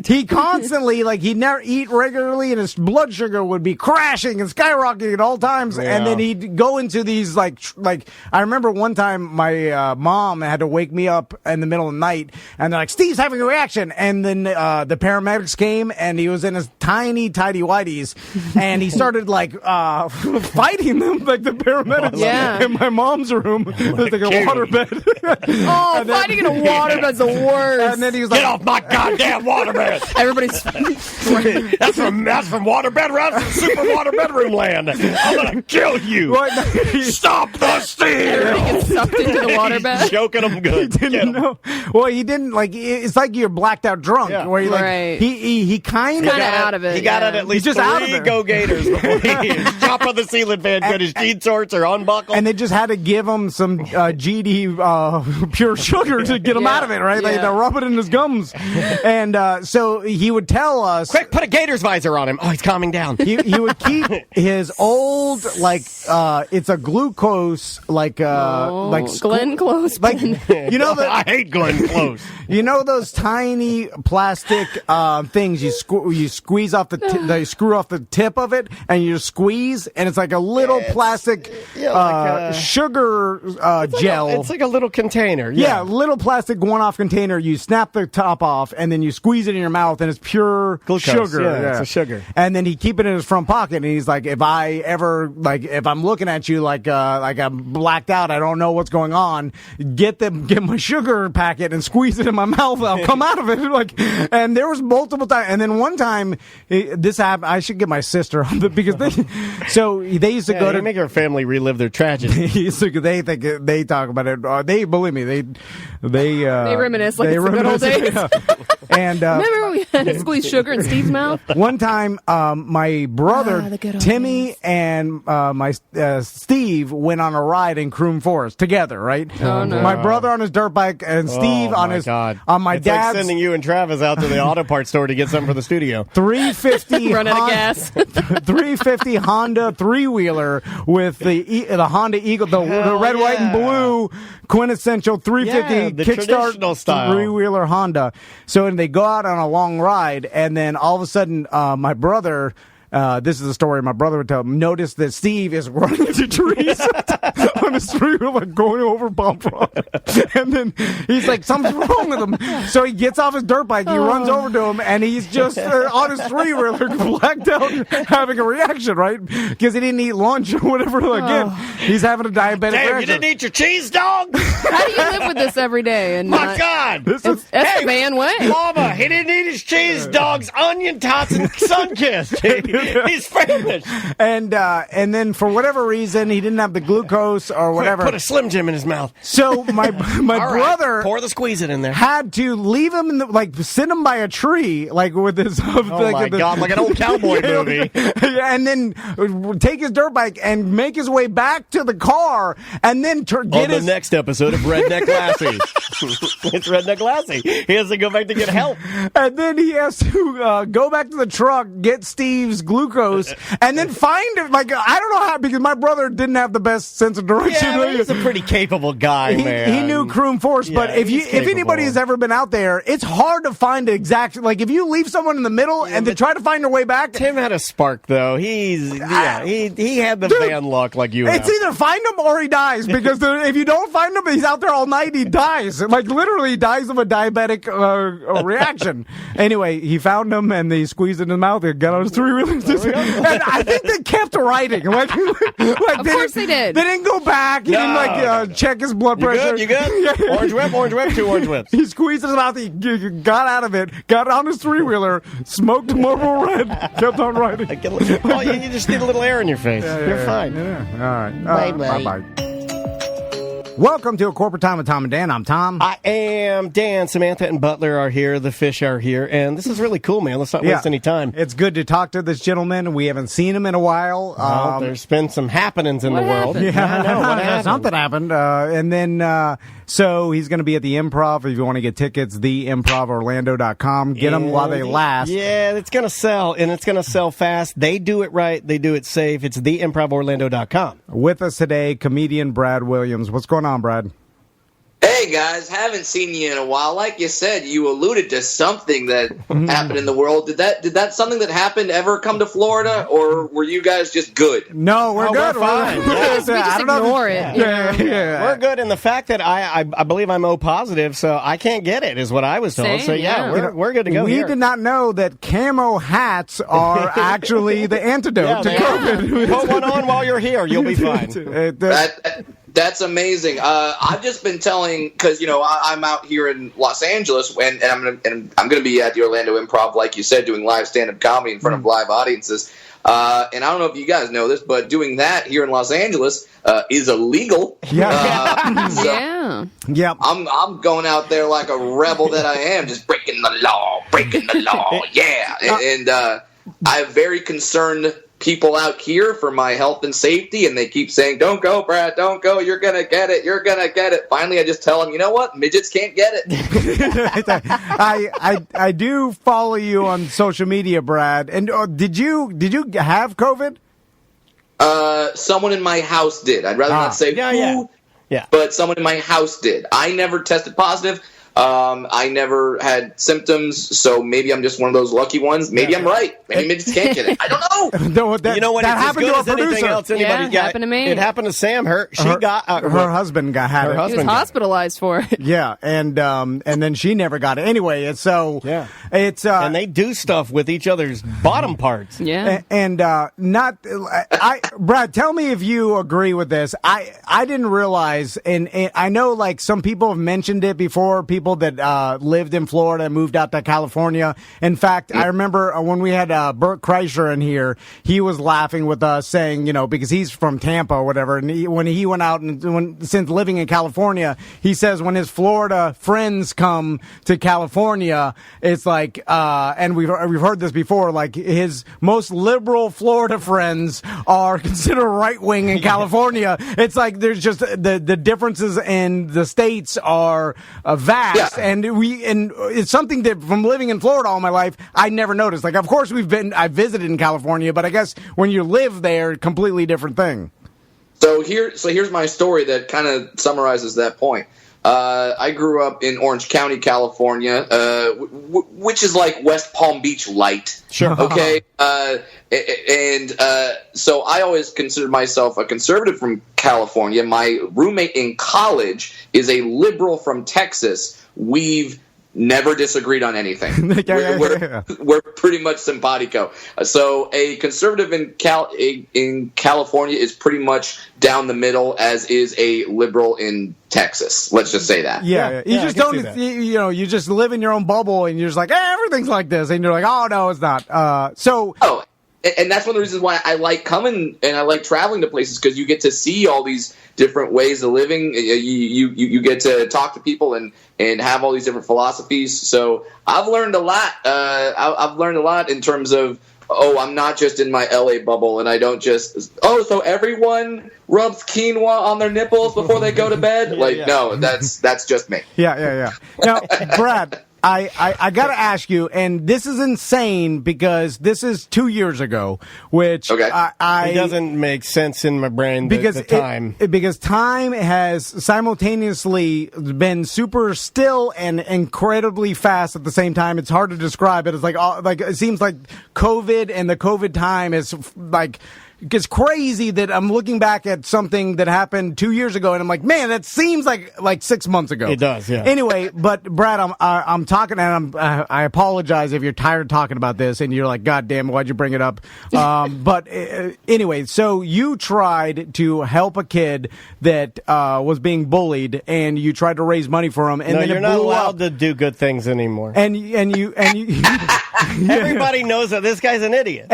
he constantly he'd never eat regularly, and his blood sugar would be crashing and skyrocketing at all times. Yeah. And then he'd go into these like I remember one time my mom had to wake me up in the middle of the night, and they're like, Steve's having a reaction, and then the paramedics came, and he was in his tiny whities, and he started fighting them like the paramedics in my mom's room. It was like a waterbed. Fighting in a waterbed's the worst. And then he was like, "Get off my goddamn waterbed!" Everybody's that's from waterbed, right? From super water bedroom land. I'm gonna kill you. Stop the steam. Everybody gets sucked into the waterbed. Choking them good. He didn't know. Well, he didn't it's like you're blacked out drunk. Yeah. Where He kind of out of it. He got it at least just out of 3 it. Go Gators before he top of the ceiling fan got his jean shorts are unbuckled. And they just had to give him some GD pure sugar to get him out of it, right? Yeah. They rub it in his gums. And so he would tell us, quick, put a Gators visor on him. Oh, he's calming down. He would keep his old it's a glucose Glenn Close. I hate Glenn Close. You know those tiny plastic things you squeeze off they screw off the tip of it, and you squeeze, and it's like a little plastic sugar gel. It's like a little container. Yeah, little plastic one-off container. You snap the top off, and then you squeeze it in your mouth, and it's pure Glucose, sugar. yeah, it's a sugar. And then he keep it in his front pocket, and he's like, if I ever if I'm looking at you like I'm blacked out, I don't know what's going on. Get my sugar packet and squeeze it in my mouth. I'll come out of it. And there was multiple times, and then one time this happened. I should get my sister on because they used to go to make our family relive their tragedy. They talk about it. They believe me. They reminisce like it's the good old days. Yeah. And remember we had to squeeze sugar in Steve's mouth? One time, my brother Timmy and my Steve went on a ride in Croom Forest together. Right? Oh no! My brother on his dirt bike and Steve on his God. on my it's dad's. Like sending you and Travis out to the auto parts store to get something for the studio. 350 run out of gas. 350 Honda 3-wheeler with the Honda Eagle, the red, white, and blue quintessential 350 kickstart 3-wheeler Honda. So and they go out on a long ride, and then all of a sudden, my brother. This is the story my brother would tell him. Notice that Steve is running into trees on his 3-wheeler, going over bump rock. And then he's like, something's wrong with him. So he gets off his dirt bike, he runs over to him, and he's just on his 3-wheeler, blacked out, having a reaction, right? Because he didn't eat lunch or whatever. Again, he's having a diabetic reaction. You didn't eat your cheese dog? How do you live with this every day? And my God. That's the van way. Mama, he didn't eat his cheese dog's onion tots and sun-kissed. He's Spanish. And then for whatever reason, he didn't have the glucose or whatever. Put a Slim Jim in his mouth. So my brother pour the squeeze it in there. Had to leave him in sit him by a tree, with his. My God, like an old cowboy movie. And then take his dirt bike and make his way back to the car, and then get the next episode of Redneck Lassie. It's Redneck Lassie. He has to go back to get help, and then he has to go back to the truck, get Steve's glucose, and then find it. I don't know how, because my brother didn't have the best sense of direction. Yeah, he's a pretty capable guy, man. He knew Croom Forest, but if anybody has ever been out there, it's hard to find exact. If you leave someone in the middle and they try to find their way back. Tim had a spark though. He had the van luck like you. It's either find him or he dies, because if you don't find him, he's out there all night. He dies, literally he dies of a diabetic reaction. Anyway, he found him and they squeezed it in his mouth. He got on his 3-wheeler. And I think they kept writing. Of course they did. They didn't go back. He didn't check his blood pressure. You good? Yeah. Orange whip, 2 orange whips. He squeezed his mouth. He got out of it. Got on his 3-wheeler. Smoked Marlboro Red. Kept on riding. Oh, you just need a little air in your face. You're fine. Yeah. All right. Bye. Bye. Welcome to A Corporate Time with Tom and Dan. I'm Tom. I am Dan. Samantha and Butler are here. The fish are here. And this is really cool, man. Let's not waste any time. It's good to talk to this gentleman. We haven't seen him in a while. Well, there's been some happenings in the world. happened? Yeah, I know. What happened? Something happened. And then, so he's going to be at the Improv. If you want to get tickets, theimprovorlando.com. Get them while they last. Yeah, it's going to sell, and it's going to sell fast. They do it right. They do it safe. It's theimprovorlando.com. With us today, comedian Brad Williams. What's going on, Brad? Hey guys, haven't seen you in a while. Like you said, you alluded to something that happened in the world. Did that something that happened ever come to Florida, or were you guys just good? No, we're good. We're fine. We just ignore it. We're good. And the fact that I believe I'm O positive, so I can't get it, is what I was told. Same, so yeah. we're good to go. We here. did not know that camo hats are actually the antidote to COVID. Put one on while you're here. You'll be fine. That's amazing. I've just been telling, because I'm out here in Los Angeles, and I'm gonna be at the Orlando Improv, like you said, doing live stand-up comedy in front of live audiences. And I don't know if you guys know this, but doing that here in Los Angeles is illegal. Yeah. So Yep. I'm going out there like a rebel that I am, just breaking the law, yeah. And I have very concerned people out here for my health and safety, and they keep saying, "Don't go, Brad, don't go, you're gonna get it." Finally, I just tell them, you know what, midgets can't get it. I do follow you on social media, Brad. And did you have COVID? Someone in my house did. I'd rather not say who, but someone in my house did. I never tested positive. I never had symptoms, so maybe I'm just one of those lucky ones. Maybe I'm right. Maybe midgets can't get it. I don't know. You know what? That It's happened as to our good as anything producer. else anybody got. Happened to me. It happened to Sam. Her husband had it. He was hospitalized for it. Yeah, and then she never got it anyway. And so it's and they do stuff with each other's bottom parts. Yeah, and Brad, tell me if you agree with this. I didn't realize, and I know like some people have mentioned it before. People that lived in Florida and moved out to California. In fact, I remember when we had Bert Kreischer in here, he was laughing with us saying, because he's from Tampa or whatever, and when he went out and since living in California, he says when his Florida friends come to California, it's like, and we've heard this before, like his most liberal Florida friends are considered right wing in California. It's like there's just the differences in the states are vast. Yeah. And it's something that from living in Florida all my life, I never noticed. Like, of course, I visited in California, but I guess when you live there, completely different thing. So here's my story that kind of summarizes that point. I grew up in Orange County, California, which is like West Palm Beach light. Sure. Okay. So I always considered myself a conservative from California. My roommate in college is a liberal from Texas. We've never disagreed on anything. We're pretty much simpatico. So a conservative in California is pretty much down the middle, as is a liberal in Texas. Let's just say that. Yeah. You just don't, you just live in your own bubble, and you're just like, everything's like this, and you're like, oh no, it's not. And that's one of the reasons why I like coming and I like traveling to places, because you get to see all these different ways of living. You get to talk to people and have all these different philosophies. So I've learned a lot. I've learned a lot in terms of, I'm not just in my LA bubble, and I don't just, so everyone rubs quinoa on their nipples before they go to bed? No, that's just me. Yeah. Now, Brad, I got to ask you, and this is insane because this is 2 years ago, which it doesn't make sense in my brain because the time. Because time has simultaneously been super still and incredibly fast at the same time. It's hard to describe it. It's like it seems like COVID and the COVID time is like. It's crazy that I'm looking back at something that happened 2 years ago, and I'm like, man, that seems like 6 months ago. It does, yeah. Anyway, but Brad, I'm talking, and I apologize if you're tired of talking about this, and you're like, God damn, why'd you bring it up? But anyway, so you tried to help a kid that was being bullied, and you tried to raise money for him, and then you're it not blew allowed up. to do good things anymore. And you Everybody knows that this guy's an idiot.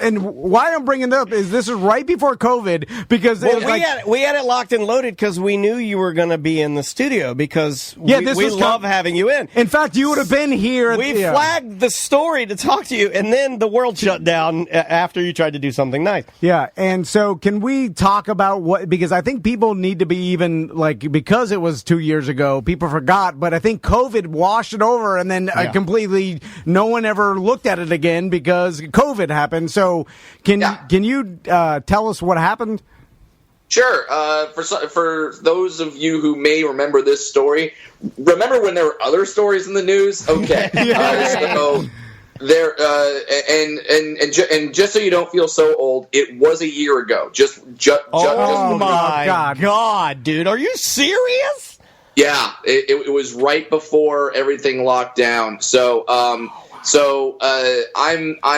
And why I'm bringing it up is this is right before COVID because we had it locked and loaded because we knew you were going to be in the studio because we love having you in. In fact, you would have been here. We flagged the story to talk to you, and then the world shut down after you tried to do something nice. Yeah, and so can we talk about what? Because I think people need to be even because it was 2 years ago, people forgot, but I think COVID washed it over, and then completely no one ever looked at it again because COVID happened. So can you tell us what happened? Sure. For those of you who may remember this story, remember when there were other stories in the news? Okay. So there, and just so you don't feel so old, it was a year ago. Oh my God, dude, are you serious? Yeah, it was right before everything locked down. So I'm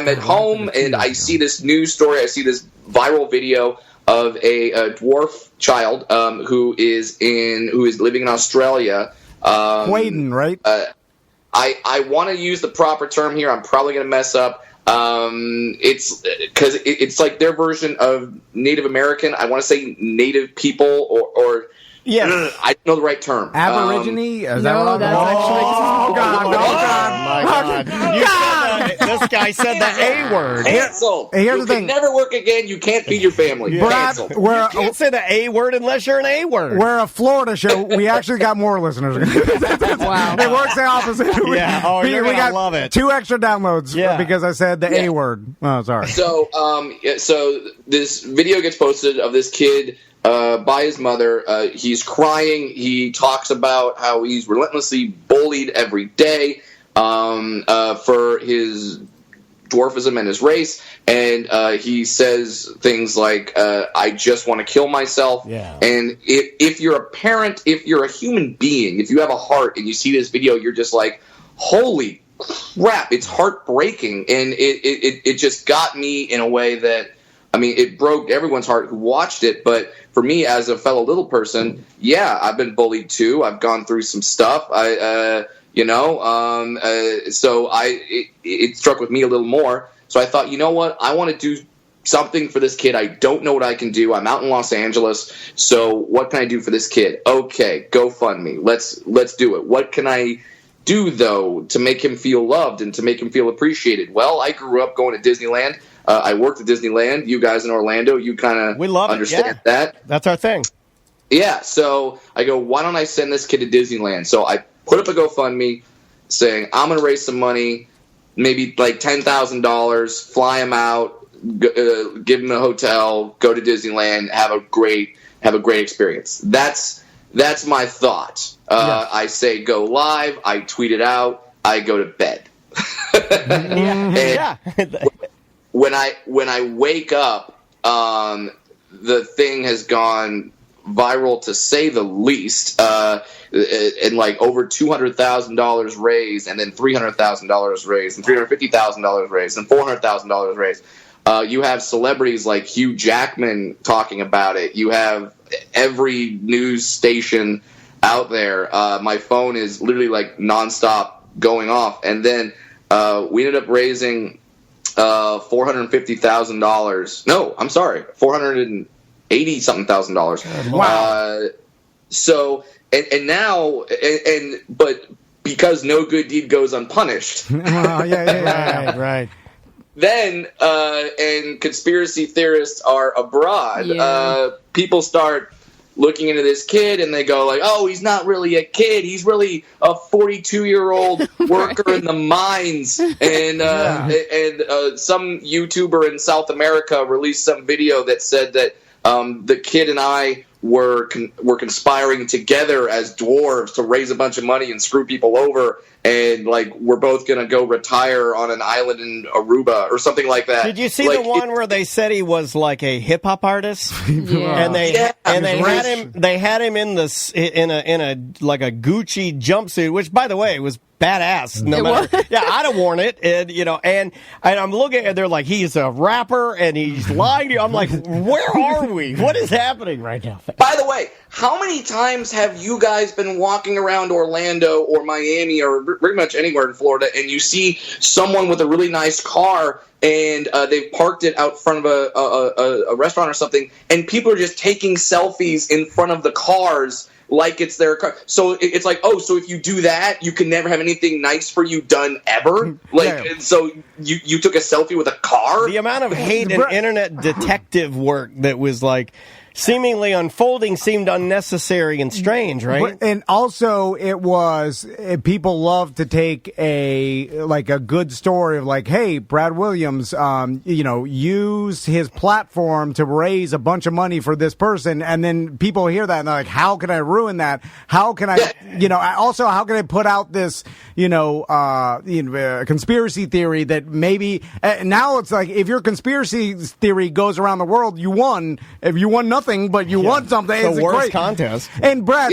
at home and I see this news story. I see this viral video of a dwarf child who is living in Australia. Quaden, right? I want to use the proper term here. I'm probably going to mess up. It's because it's like their version of Native American. I want to say Native people or yeah, I don't know the right term. Aborigine? Is that no, wrong? that's actually. Oh God! My God! This guy said the A word. Canceled. Here's you the can thing. never work again. You can't feed your family. Brad, Canceled. You can't say the A word unless you're an A word. We're a Florida show. We actually got more listeners. Wow. It works the opposite. Yeah. You're we gonna got love it. 2 extra downloads because I said the A word. Oh, sorry. So, so this video gets posted of this kid by his mother. He's crying. He talks about how he's relentlessly bullied every day for his dwarfism and his race, and he says things like, I just want to kill myself. Yeah. And if you're a parent, if you're a human being, if you have a heart and you see this video, you're just like, holy crap, it's heartbreaking. And it just got me in a way that, I mean, it broke everyone's heart who watched it, but for me as a fellow little person, yeah, I've been bullied too. I've gone through some stuff. So it struck with me a little more. So I thought, you know what? I want to do something for this kid. I don't know what I can do. I'm out in Los Angeles. So what can I do for this kid? Okay, GoFundMe. Let's do it. What can I do though to make him feel loved and to make him feel appreciated? Well, I grew up going to Disneyland. I worked at Disneyland. You guys in Orlando, you kind of understand that. That's our thing. Yeah, so I go, why don't I send this kid to Disneyland? So I put up a GoFundMe saying, I'm going to raise some money, maybe like $10,000, fly him out, give him a hotel, go to Disneyland, have a great experience. That's my thought. I say go live, I tweet it out, I go to bed. When I wake up, the thing has gone viral to say the least, and like over $200,000 raised, and then $300,000 raised, and $350,000 raised, and $400,000 raised. You have celebrities like Hugh Jackman talking about it. You have every news station out there. My phone is literally like nonstop going off, and then we ended up raising $450,000. No, I'm sorry, $480,000. Wow. So and now but because no good deed goes unpunished. Right. Then and conspiracy theorists are abroad. People start looking into this kid and they go like, oh, he's not really a kid. He's really a 42-year-old worker in the mines. And some YouTuber in South America released some video that said that the kid and I were conspiring together as dwarves to raise a bunch of money and screw people over, and like we're both gonna go retire on an island in Aruba or something like that. Did you see the one where they said he was like a hip hop artist? And they had him in a like a Gucci jumpsuit, which by the way was badass. I'd have worn it, and and I'm looking, and they're like, he's a rapper, and he's lying to you. I'm like, where are we? What is happening right now? By the way, how many times have you guys been walking around Orlando or Miami or pretty much anywhere in Florida, and you see someone with a really nice car and they've parked it out front of a restaurant or something, and people are just taking selfies in front of the cars like it's their car. So it's like, oh, so if you do that, you can never have anything nice for you done ever? Like, so you took a selfie with a car? The amount of hate and internet detective work that was like seemingly unfolding seemed unnecessary and strange, right? And also, it was people love to take a good story of like, hey, Brad Williams, used his platform to raise a bunch of money for this person, and then people hear that and they're like, how can I ruin that? How can I, also how can I put out this, conspiracy theory that maybe now it's like if your conspiracy theory goes around the world, you won. If you won nothing, but you want something. It's the worst contest. And Brad,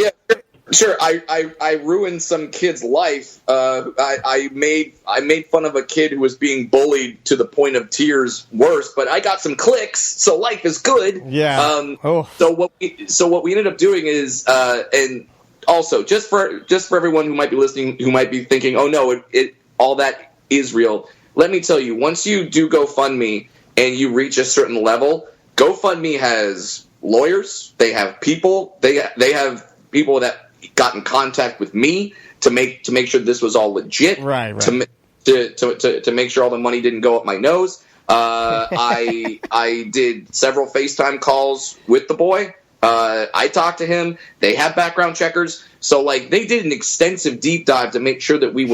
sure. I ruined some kid's life. I made fun of a kid who was being bullied to the point of tears. Worse, but I got some clicks, so life is good. Yeah. So what we ended up doing is, and also just for everyone who might be listening, who might be thinking, oh no, it all that is real. Let me tell you, once you do GoFundMe and you reach a certain level, GoFundMe has lawyers, they have people, they have people that got in contact with me to make sure this was all legit, right. To make sure all the money didn't go up my nose. I did several FaceTime calls with the boy. I talked to him. They have background checkers, so like they did an extensive deep dive to make sure that we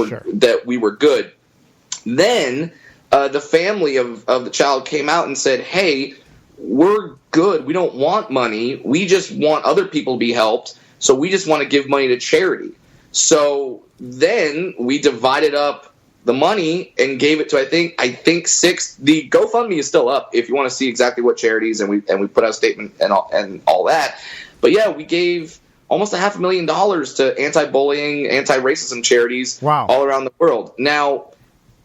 were good. Then the family of the child came out and said, hey, we're good. We don't want money. We just want other people to be helped. So we just want to give money to charity. So then we divided up the money and gave it to I think 6. The GoFundMe is still up if you want to see exactly what charities, and we put out a statement and all that. But yeah, we gave almost $500,000 to anti-bullying, anti-racism charities all around the world. Now,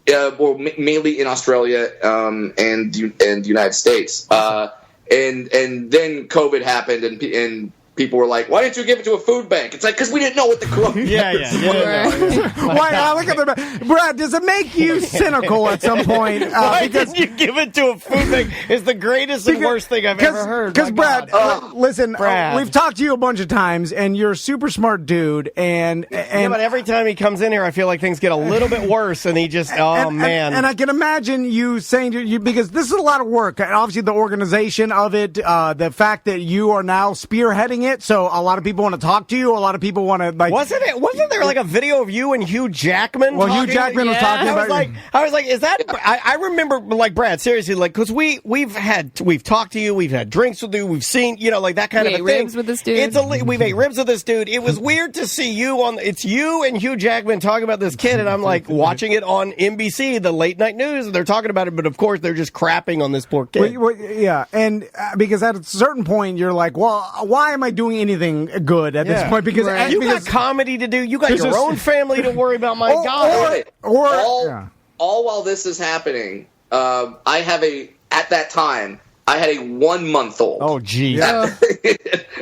mainly in Australia and the United States. And then COVID happened, and people were like, why didn't you give it to a food bank? It's like, because we didn't know what the coronavirus was. Why, look at the Brad, does it make you cynical at some point? Why didn't you give it to a food bank is the greatest and worst thing I've ever heard. Because, Brad, listen, we've talked to you a bunch of times, and you're a super smart dude. And but every time he comes in here, I feel like things get a little bit worse, and he just, man. And I can imagine you saying to you, because this is a lot of work, and obviously the organization of it, the fact that you are now spearheading it, so a lot of people want to talk to you. A lot of people want to like. Wasn't there like a video of you and Hugh Jackman? Well, Hugh Jackman was talking about. I was like, is that? I remember, like, Brad, seriously, like, because we've talked to you, we've had drinks with you, we've seen, like that kind of a thing. Ribs with this dude. We've ate ribs with this dude. It was weird to see you it's you and Hugh Jackman talking about this kid, and I'm like watching it on NBC, the late night news, and they're talking about it, but of course they're just crapping on this poor kid. Yeah, and because at a certain point you're like, well, why am I doing anything good at this point? Because you got comedy to do, you got your own family to worry about. My God, all while this is happening, I have at that time I had a 1-month-old. Oh, geez.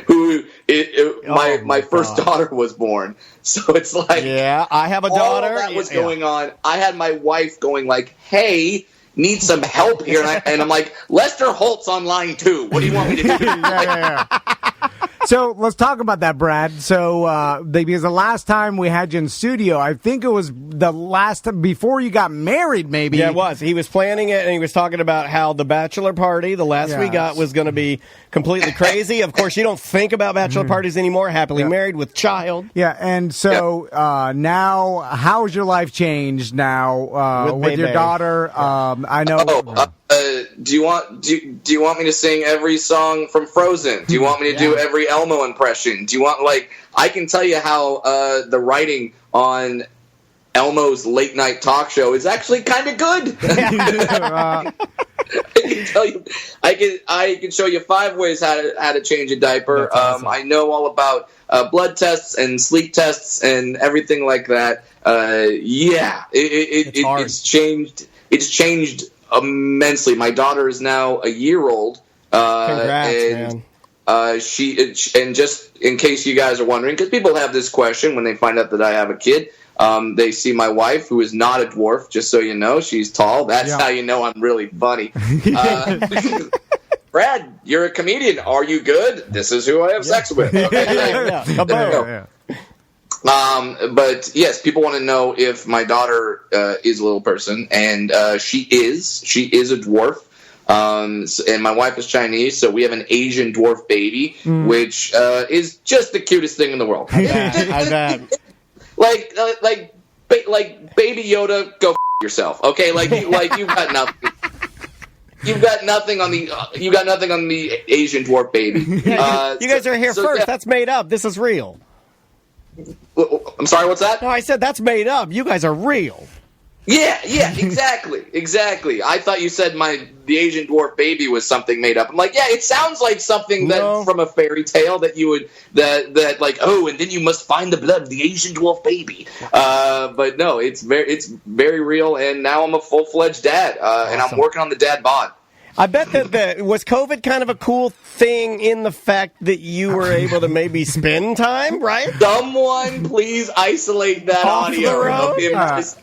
Who my first daughter was born. So it's like, I have a daughter. All that was going on. I had my wife going like, hey, need some help here. And I'm like, Lester Holt's on line 2. What do you want me to do? So let's talk about that, Brad. So because the last time we had you in studio, I think it was the last before you got married, maybe. Yeah, it was. He was planning it, and he was talking about how the bachelor party, the last we got, was going to be completely crazy. Of course, you don't think about bachelor parties anymore. Happily married with child. Yeah, and so now, how's your life changed now with your daughter? I know. Do you want me to sing every song from Frozen? Do you want me to do every Elmo impression? Do you want, like, I can tell you how the writing on Elmo's late night talk show is actually kind of good. I can tell you, I can show you 5 ways how to change a diaper. Awesome. I know all about blood tests and sleep tests and everything like that. It's changed. It's changed immensely. My daughter is now a year old. Congrats, man. and just in case you guys are wondering, because people have this question when they find out that I have a kid. They see my wife, who is not a dwarf, just so you know. She's tall. That's how you know I'm really funny. Brad, you're a comedian. Are you good? This is who I have sex with. Okay? But yes, people want to know if my daughter is a little person, and she is. She is a dwarf. And my wife is Chinese, so we have an Asian dwarf baby, which is just the cutest thing in the world. I bet. Like Baby Yoda, go yourself. Okay, like you've got nothing. You've got nothing on the Asian dwarf baby. You guys are here first. Yeah. That's made up. This is real. I'm sorry. What's that? No, I said that's made up. You guys are real. Yeah, exactly. I thought you said the Asian dwarf baby was something made up. I'm like, yeah, it sounds like something that from a fairy tale that you would that like, oh, and then you must find the blood of the Asian dwarf baby. But no, it's very real, and now I'm a full-fledged dad, and I'm working on the dad bod. I bet that was COVID kind of a cool thing in the fact that you were able to maybe spend time, right? Someone please isolate that audio of him. Was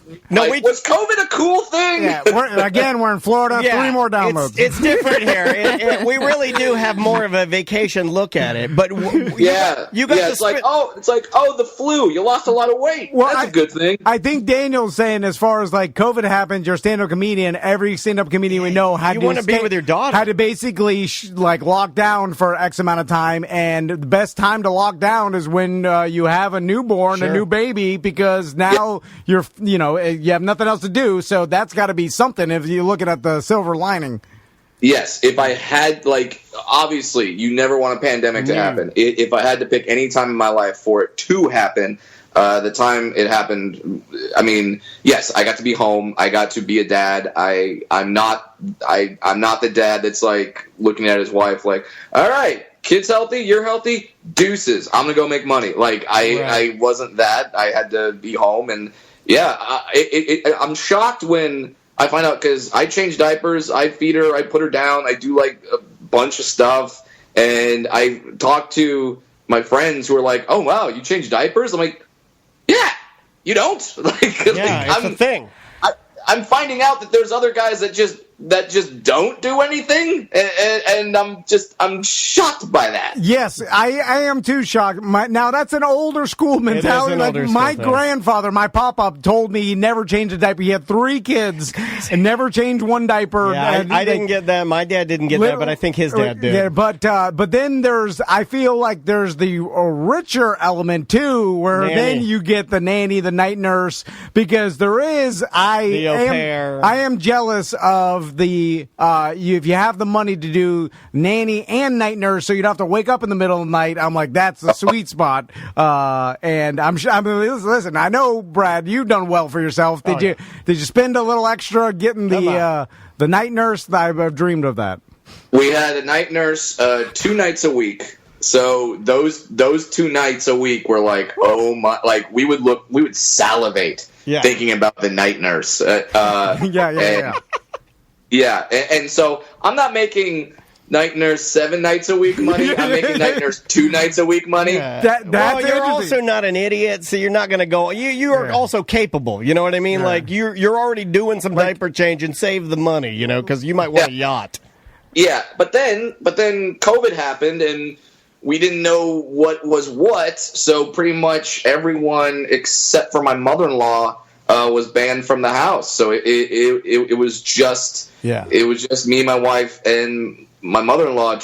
COVID a cool thing? Yeah, we're in Florida. Yeah, 3 more downloads. It's different here. We really do have more of a vacation look at it. But you got it's like the flu. You lost a lot of weight. Well, that's a good thing. I think Daniel's saying as far as like COVID happened, you're a stand-up comedian. Every stand-up comedian we know had to with your daughter. Had to basically lock down for X amount of time, and the best time to lock down is when you have a newborn, a new baby, because now you have nothing else to do. So that's got to be something if you're looking at the silver lining. Yes, if I had, obviously, you never want a pandemic to happen. If I had to pick any time in my life for it to happen, the time it happened, I mean, yes, I got to be home. I got to be a dad. I'm not the dad that's like looking at his wife like, all right, kid's healthy, you're healthy, deuces, I'm gonna go make money. I wasn't that. I had to be home, and I'm shocked when I find out, because I change diapers, I feed her, I put her down, I do a bunch of stuff, and I talk to my friends who are like, oh wow, you change diapers? I'm like, yeah, you don't. It's a thing. I'm finding out that there's other guys that just don't do anything, and I'm shocked by that. Yes, I am too shocked. Now that's an older school mentality. My grandfather, my pop-up, told me he never changed a diaper. He had 3 kids and never changed one diaper. Yeah, I didn't get that. My dad didn't get that, but I think his dad did. Yeah, but then I feel like there's the richer element too, where then you get the nanny, the night nurse, because there is I am jealous of the if you have the money to do nanny and night nurse, so you don't have to wake up in the middle of the night. I'm like, that's the sweet spot. And listen, I know, Brad, you've done well for yourself. Did you spend a little extra getting the night nurse? I've dreamed of that. We had a night nurse 2 nights a week. So those 2 nights a week were like, oh my, we would salivate thinking about the night nurse. Yeah, and so I'm not making night nurse 7 nights a week money. I'm making night nurse 2 nights a week money. Yeah. You're also not an idiot, so you're not going to go. You are also capable. You know what I mean? Yeah. You're already doing some diaper change and save the money. Because you might want a yacht. Yeah, but then COVID happened, and we didn't know what was what. So pretty much everyone except for my mother-in-law was banned from the house. So it was just me, my wife, and my mother-in-law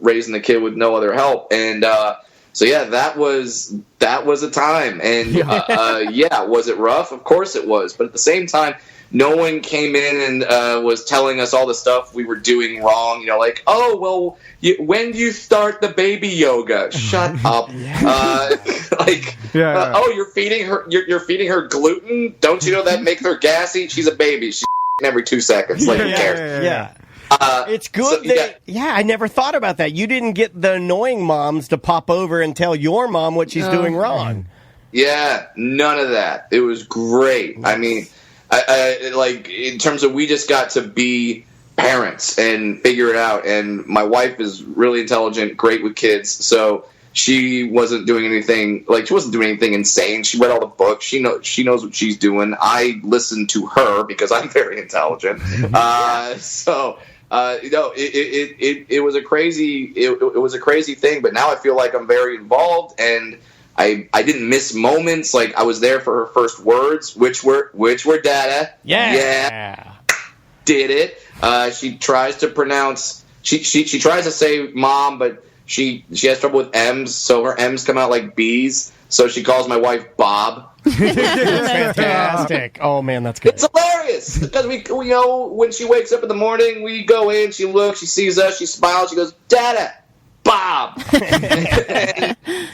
raising the kid with no other help. And that was a time. And was it rough? Of course it was. But at the same time, no one came in and was telling us all the stuff we were doing wrong. When do you start the baby yoga? Shut up. You're feeding her. You're feeding her gluten. Don't you know that makes her gassy? She's a baby. She's every 2 seconds. Who cares? Yeah. It's good I never thought about that. You didn't get the annoying moms to pop over and tell your mom what she's doing wrong. Yeah, none of that. It was great. I mean, I in terms of we just got to be parents and figure it out. And my wife is really intelligent, great with kids, so she wasn't doing anything insane. She read all the books. She knows what she's doing. I listened to her because I'm very intelligent. It was a crazy thing. But now I feel like I'm very involved, and I didn't miss moments. Like, I was there for her first words, which were Dada. Yeah. Did it. She tries to pronounce. She tries to say mom, but she has trouble with M's, so her M's come out like B's. So she calls my wife Bob. That's fantastic. Oh man, that's good. It's hilarious because we when she wakes up in the morning, we go in, she looks, she sees us, she smiles, she goes, Dada, Bob.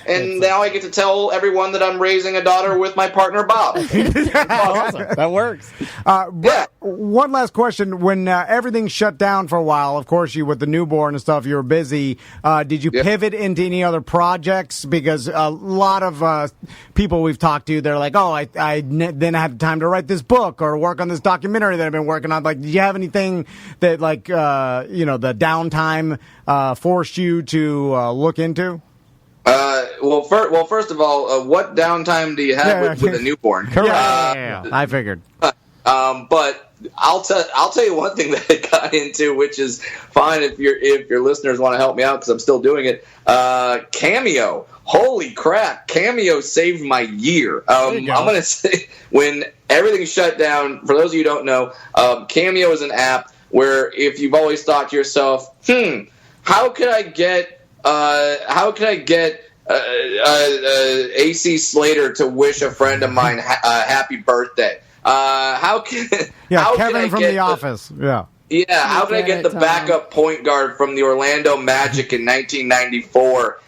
and now I get to tell everyone that I'm raising a daughter with my partner Bob. Awesome. That works. One last question. When everything shut down for a while, of course, you with the newborn and stuff, you were busy. Did you pivot into any other projects? Because a lot of people we've talked to, they're like, oh, I didn't have time to write this book or work on this documentary that I've been working on. Like, did you have anything that, like, the downtime forced you to look into? Well, first of all, what downtime do you have with a newborn? Correct. I figured. But I'll tell you one thing that I got into, which is fine if your listeners want to help me out because I'm still doing it. Cameo. Holy crap! Cameo saved my year. I'm gonna say when everything shut down. For those of you who don't know, Cameo is an app where if you've always thought to yourself, how could I get AC Slater to wish a friend of mine happy birthday? Kevin from The Office. Yeah. Yeah, how can I get the backup point guard from the Orlando Magic in 1994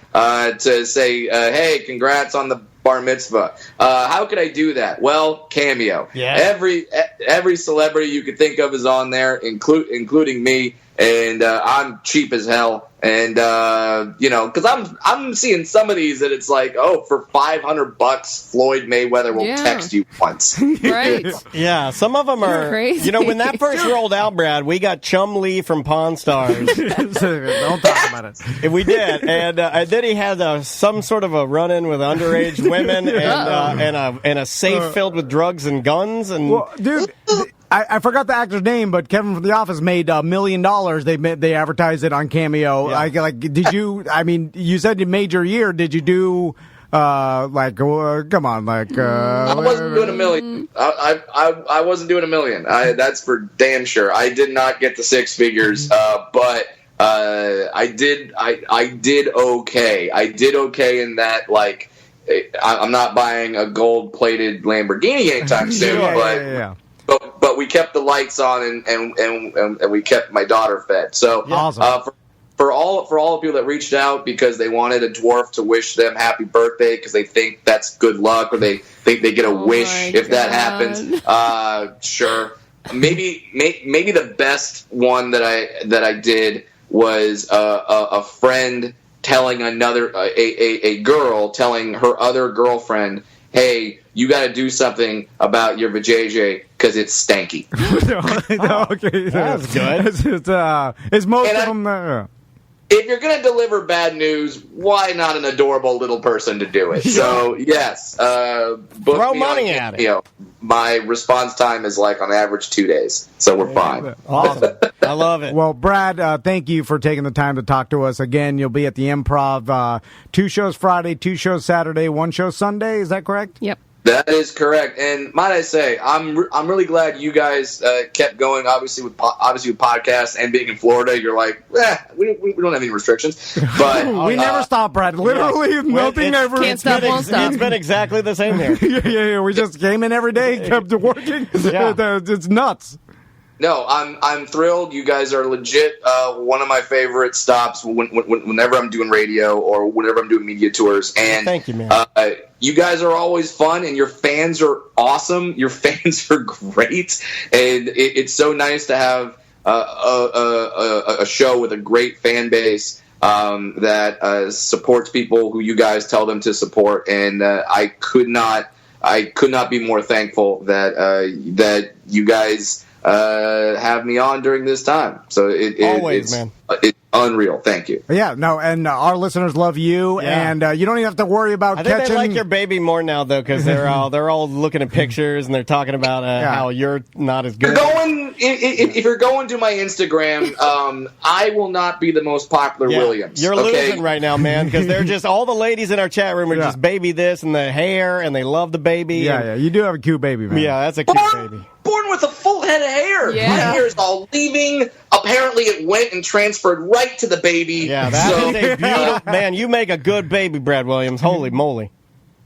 to say, hey, congrats on the bar mitzvah? How could I do that? Well, Cameo. Yeah. Every celebrity you could think of is on there, including me, and I'm cheap as hell. And because I'm seeing some of these that it's like, oh, for $500, Floyd Mayweather will text you once. Right? Yeah, some of them are crazy. When that first rolled out, Brad, we got Chum Lee from Pawn Stars. Don't talk about it. We did, and then he had some sort of a run-in with underage women and a safe filled with drugs and guns. And well, dude. I forgot the actor's name, but Kevin from The Office made $1 million. They advertised it on Cameo. Yeah. Did you? I mean, you said you made your year. Did you do? Come on, I wasn't doing $1 million. I wasn't doing $1 million. That's for damn sure. I did not get the six figures, but I did. I did okay. I did okay in that, like, I'm not buying a gold-plated Lamborghini anytime soon, But we kept the lights on and we kept my daughter fed. So awesome. For all the people that reached out because they wanted a dwarf to wish them happy birthday because they think that's good luck or they think they get a wish if that happens. Sure. Maybe the best one that I did was a friend telling a girl telling her other girlfriend, hey, you got to do something about your vajayjay because it's stanky. Okay, that's good. It's most of them. If you're going to deliver bad news, why not an adorable little person to do it? So, yes. Throw money at it. My response time is like on average 2 days, so we're fine. Awesome. I love it. Well, Brad, thank you for taking the time to talk to us. Again, you'll be at the Improv 2 shows Friday, 2 shows Saturday, 1 show Sunday. Is that correct? Yep. That is correct, and might I say, I'm really glad you guys kept going. Obviously with podcasts and being in Florida, you're like, we don't have any restrictions. But we never stop, Brad. Literally, nothing ever. Can't stop, won't stop. It's been exactly the same here. Yeah. We just came in every day, kept working. It's nuts. No, I'm thrilled. You guys are legit one of my favorite stops whenever I'm doing radio or whenever I'm doing media tours. And thank you, man. You guys are always fun, and your fans are awesome. Your fans are great, and it's so nice to have a show with a great fan base that supports people who you guys tell them to support. And I could not be more thankful that you guys have me on during this time. So Always, man. It's unreal. Thank you. Yeah, no, and our listeners love you, and you don't even have to worry about catching. I think they like your baby more now, though, because they're all looking at pictures and they're talking about how you're not as good. If you're going to my Instagram, I will not be the most popular Williams. You're losing right now, man, because they're just all the ladies in our chat room are just baby this and the hair, and they love the baby. Yeah, you do have a cute baby, man. Yeah, that's a cute baby. Born with a full head of hair. Yeah. My hair is all leaving. Apparently, it went and transferred right to the baby. Yeah, that is a beautiful man. You make a good baby, Brad Williams. Holy moly!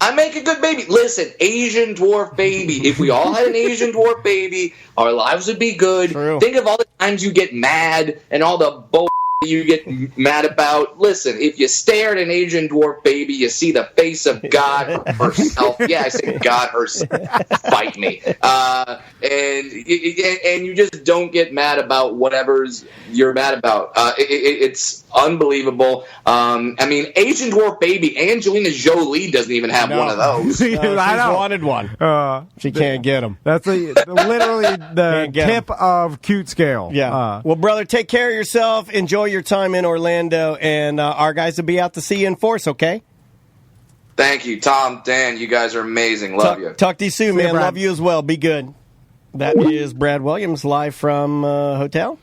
I make a good baby. Listen, Asian dwarf baby. If we all had an Asian dwarf baby, our lives would be good. True. Think of all the times you get mad and all the bull you get mad about. Listen, if you stare at an Asian dwarf baby, you see the face of God herself. Yeah, I say God herself. Fight me. And you just don't get mad about whatever's you're mad about. It's unbelievable. I mean, Asian dwarf baby, Angelina Jolie doesn't even have one of those. She's wanted one. She can't get them. That's literally the tip of cute scale. Yeah. Well, brother, take care of yourself. Enjoy your time in Orlando, and our guys will be out to see you in force, okay? Thank you, Tom, Dan. You guys are amazing. Love you. Talk to you soon, man. Love you as well. Be good. That is Brad Williams live from hotel.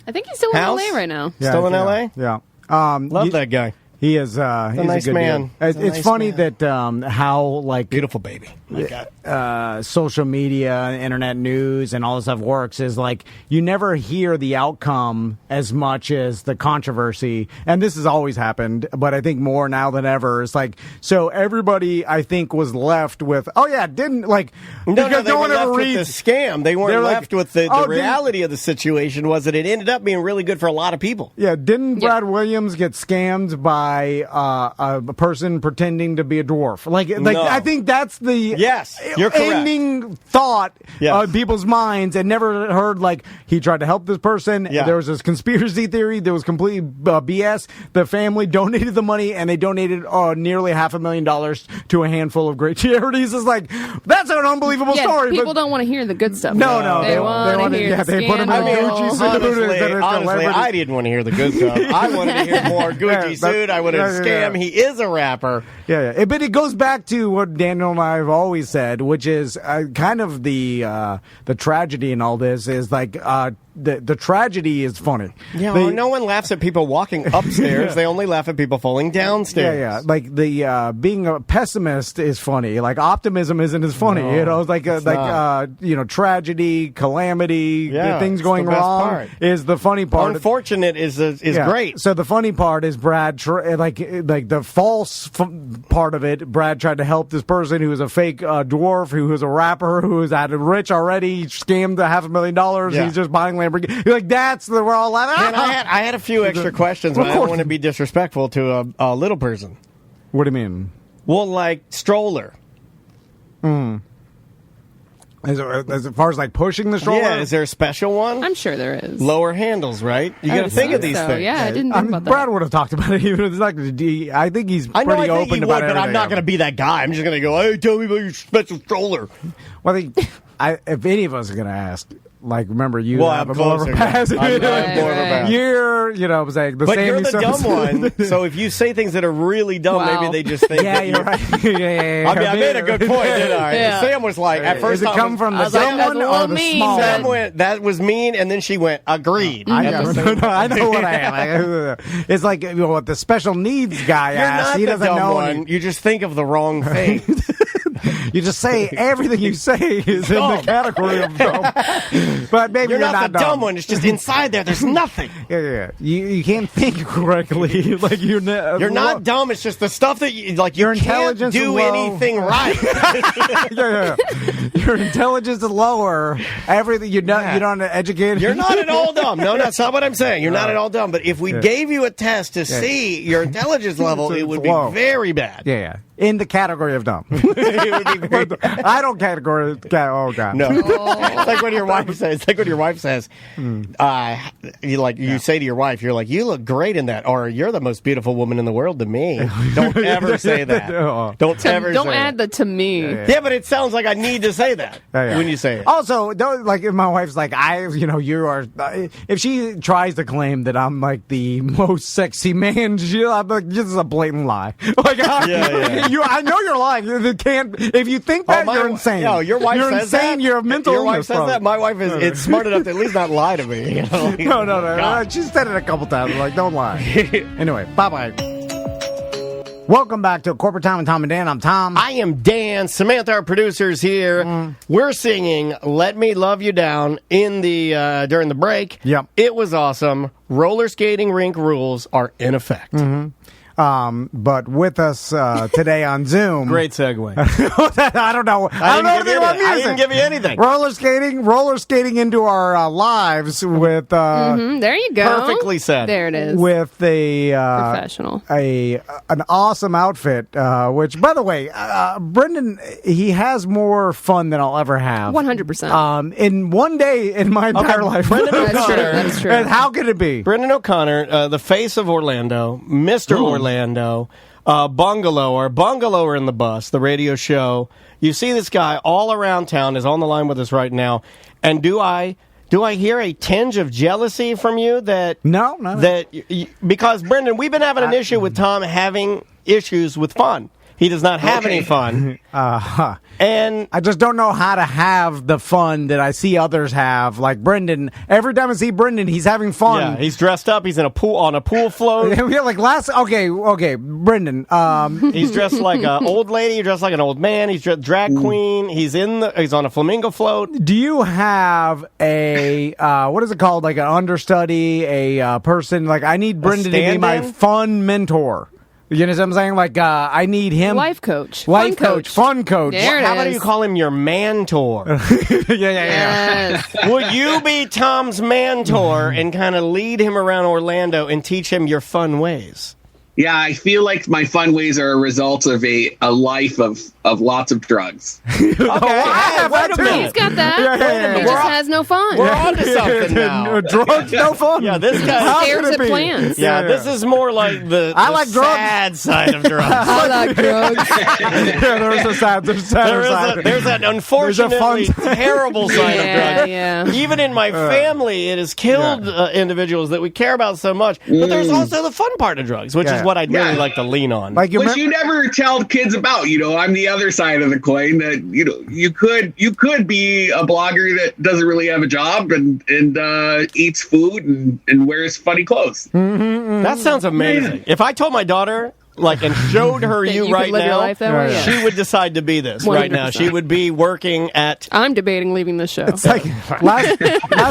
I think he's still in LA right now. Yeah, Still in LA? Yeah. Love that guy. He is. He's a nice man. It's funny that how like beautiful baby. Social media, and internet news, and all this stuff works is like you never hear the outcome as much as the controversy, and this has always happened, but I think more now than ever. It's like so everybody I think was left with no, they were left with the scam. They weren't left with the reality of the situation. Was that it ended up being really good for a lot of people. Yeah, didn't Brad Williams get scammed by a person pretending to be a dwarf? No. I think that's the you're correct. ending thought of people's minds, and never heard like he tried to help this person. Yeah. There was this conspiracy theory. There was completely BS. The family donated the money, and they donated nearly $500,000 to a handful of great charities. It's like that's an unbelievable story. People don't want to hear the good stuff. No, they want to hear the they put him in a Gucci suit. Honestly, I didn't want to hear the good stuff. I wanted to hear more Gucci suit. I wanted to scam. He is a rapper. Yeah. But it goes back to what Daniel and I have always said, which is kind of the tragedy in all this is like the tragedy is funny. Yeah, no one laughs at people walking upstairs. They only laugh at people falling downstairs. Yeah. Like the being a pessimist is funny. Like optimism isn't as funny. No, it's like tragedy, calamity, things going wrong is the funny part. Unfortunate is great. So the funny part is Brad, like the false part of it. Brad tried to help this person who was a fake dwarf, who was a rapper, who was rich already, scammed $500,000. Yeah. He's just buying Lamborghini. You're like, we're all laughing. Man, I had a few extra questions, but I don't want to be disrespectful to a little person. What do you mean? Well, like stroller. As far as like pushing the stroller? Yeah, is there a special one? I'm sure there is. Lower handles, right? You got to think of these things. Yeah, I didn't think about that. Brad would have talked about it. I think he's pretty open about it. But I'm not going to be that guy. I'm just going to go, hey, tell me about your special stroller. Well, if any of us are going to ask, like, remember, you have I'm more of a pass. I'm more of a pass. You're, I'm saying, but you're the dumb one. So if you say things that are really dumb, maybe they just think. Yeah, you're right. Yeah. I made a good point, didn't I? Yeah. Sam was like, at first, does it come from the dumb one or the small one? Sam went, that was mean, and then she went, agreed. I know what I am. It's like what the special needs guy asks. He doesn't know one. You just think of the wrong thing. You just say everything you say is in the category of dumb. But maybe you're not the dumb one. It's just inside there. There's nothing. Yeah. You can't think correctly. Like you're not dumb. It's just the stuff that you your intelligence can't do anything right. Yeah. Your intelligence is lower. Everything you're not educated. You're not at all dumb. No, that's not what I'm saying. You're not at all dumb. But if we gave you a test to see your intelligence level, it would be very bad. Yeah. in the category of dumb. I don't category. Oh God, no. It's like when your wife says. It's like when your wife says, you say to your wife, you're like, you look great in that, or you're the most beautiful woman in the world to me. Don't ever say that. Don't add the to me. Yeah, but it sounds like I need to say that when you say it. Also, like if my wife's like, you are. If she tries to claim that I'm like the most sexy man, I'm like, this is a blatant lie. Like, I know you're lying. You can't. If you think that, you're insane. No, your wife you're says insane. That. You're a mental Your wife illness says problem. that. My wife is smart enough to at least not lie to me. You know? No. She said it a couple times. I'm like, don't lie. Anyway, bye. Welcome back to Corporate Time with Tom and Dan. I'm Tom. I am Dan. Samantha, our producer's here. We're singing "Let Me Love You Down" in the during the break. Yep. It was awesome. Roller skating rink rules are in effect. But with us today on Zoom. Great segue. I don't know. I don't know anything about music. I didn't give you anything. Roller skating into our lives with. There you go. Perfectly said. There it is. With a professional, an awesome outfit. Which, by the way, Brendan, he has more fun than I'll ever have. 100%. In one day in my entire life. Brendan O'Connor. That's true. And how could it be? Brendan O'Connor, the face of Orlando, Mr. Orlando, Bungalower in the Bus, the radio show. You see this guy all around town, is on the line with us right now. And do I hear a tinge of jealousy from you that no because Brendan, we've been having an issue with Tom having issues with fun. He does not have any fun. And I just don't know how to have the fun that I see others have. Like Brendan, every time I see Brendan, he's having fun. Yeah, he's dressed up. He's in a pool on a pool float. Okay, Brendan. He's dressed like an old lady. He's dressed like an old man. He's drag queen. He's on a flamingo float. Do you have a what is it called? Like an understudy, a person? Like I need Brendan to be my fun mentor. You know what I'm saying? Like, I need him. Life coach. Fun coach. There How about you call him your mentor? Yeah. Would you be Tom's mentor and kind of lead him around Orlando and teach him your fun ways? Yeah, I feel like my fun ways are a result of a life of lots of drugs. Okay, wait a minute. He's got that. He just has no fun. We're on to something now. Drugs, no fun. Yeah, this guy stares at plants. Yeah, this is more like the sad side of drugs. I like drugs. There's a sad side. There's that unfortunately terrible side of drugs. Yeah. Even in my family, it has killed individuals that we care about so much. But there's also the fun part of drugs, which is what I'd really like to lean on. Which you never tell kids about. I'm the other side of the coin that you could be a blogger that doesn't really have a job and eats food and wears funny clothes. That sounds amazing. If I told my daughter and showed her you right now, she would decide to be this 100%. Right now. She would be working at... I'm debating leaving the show. It's like last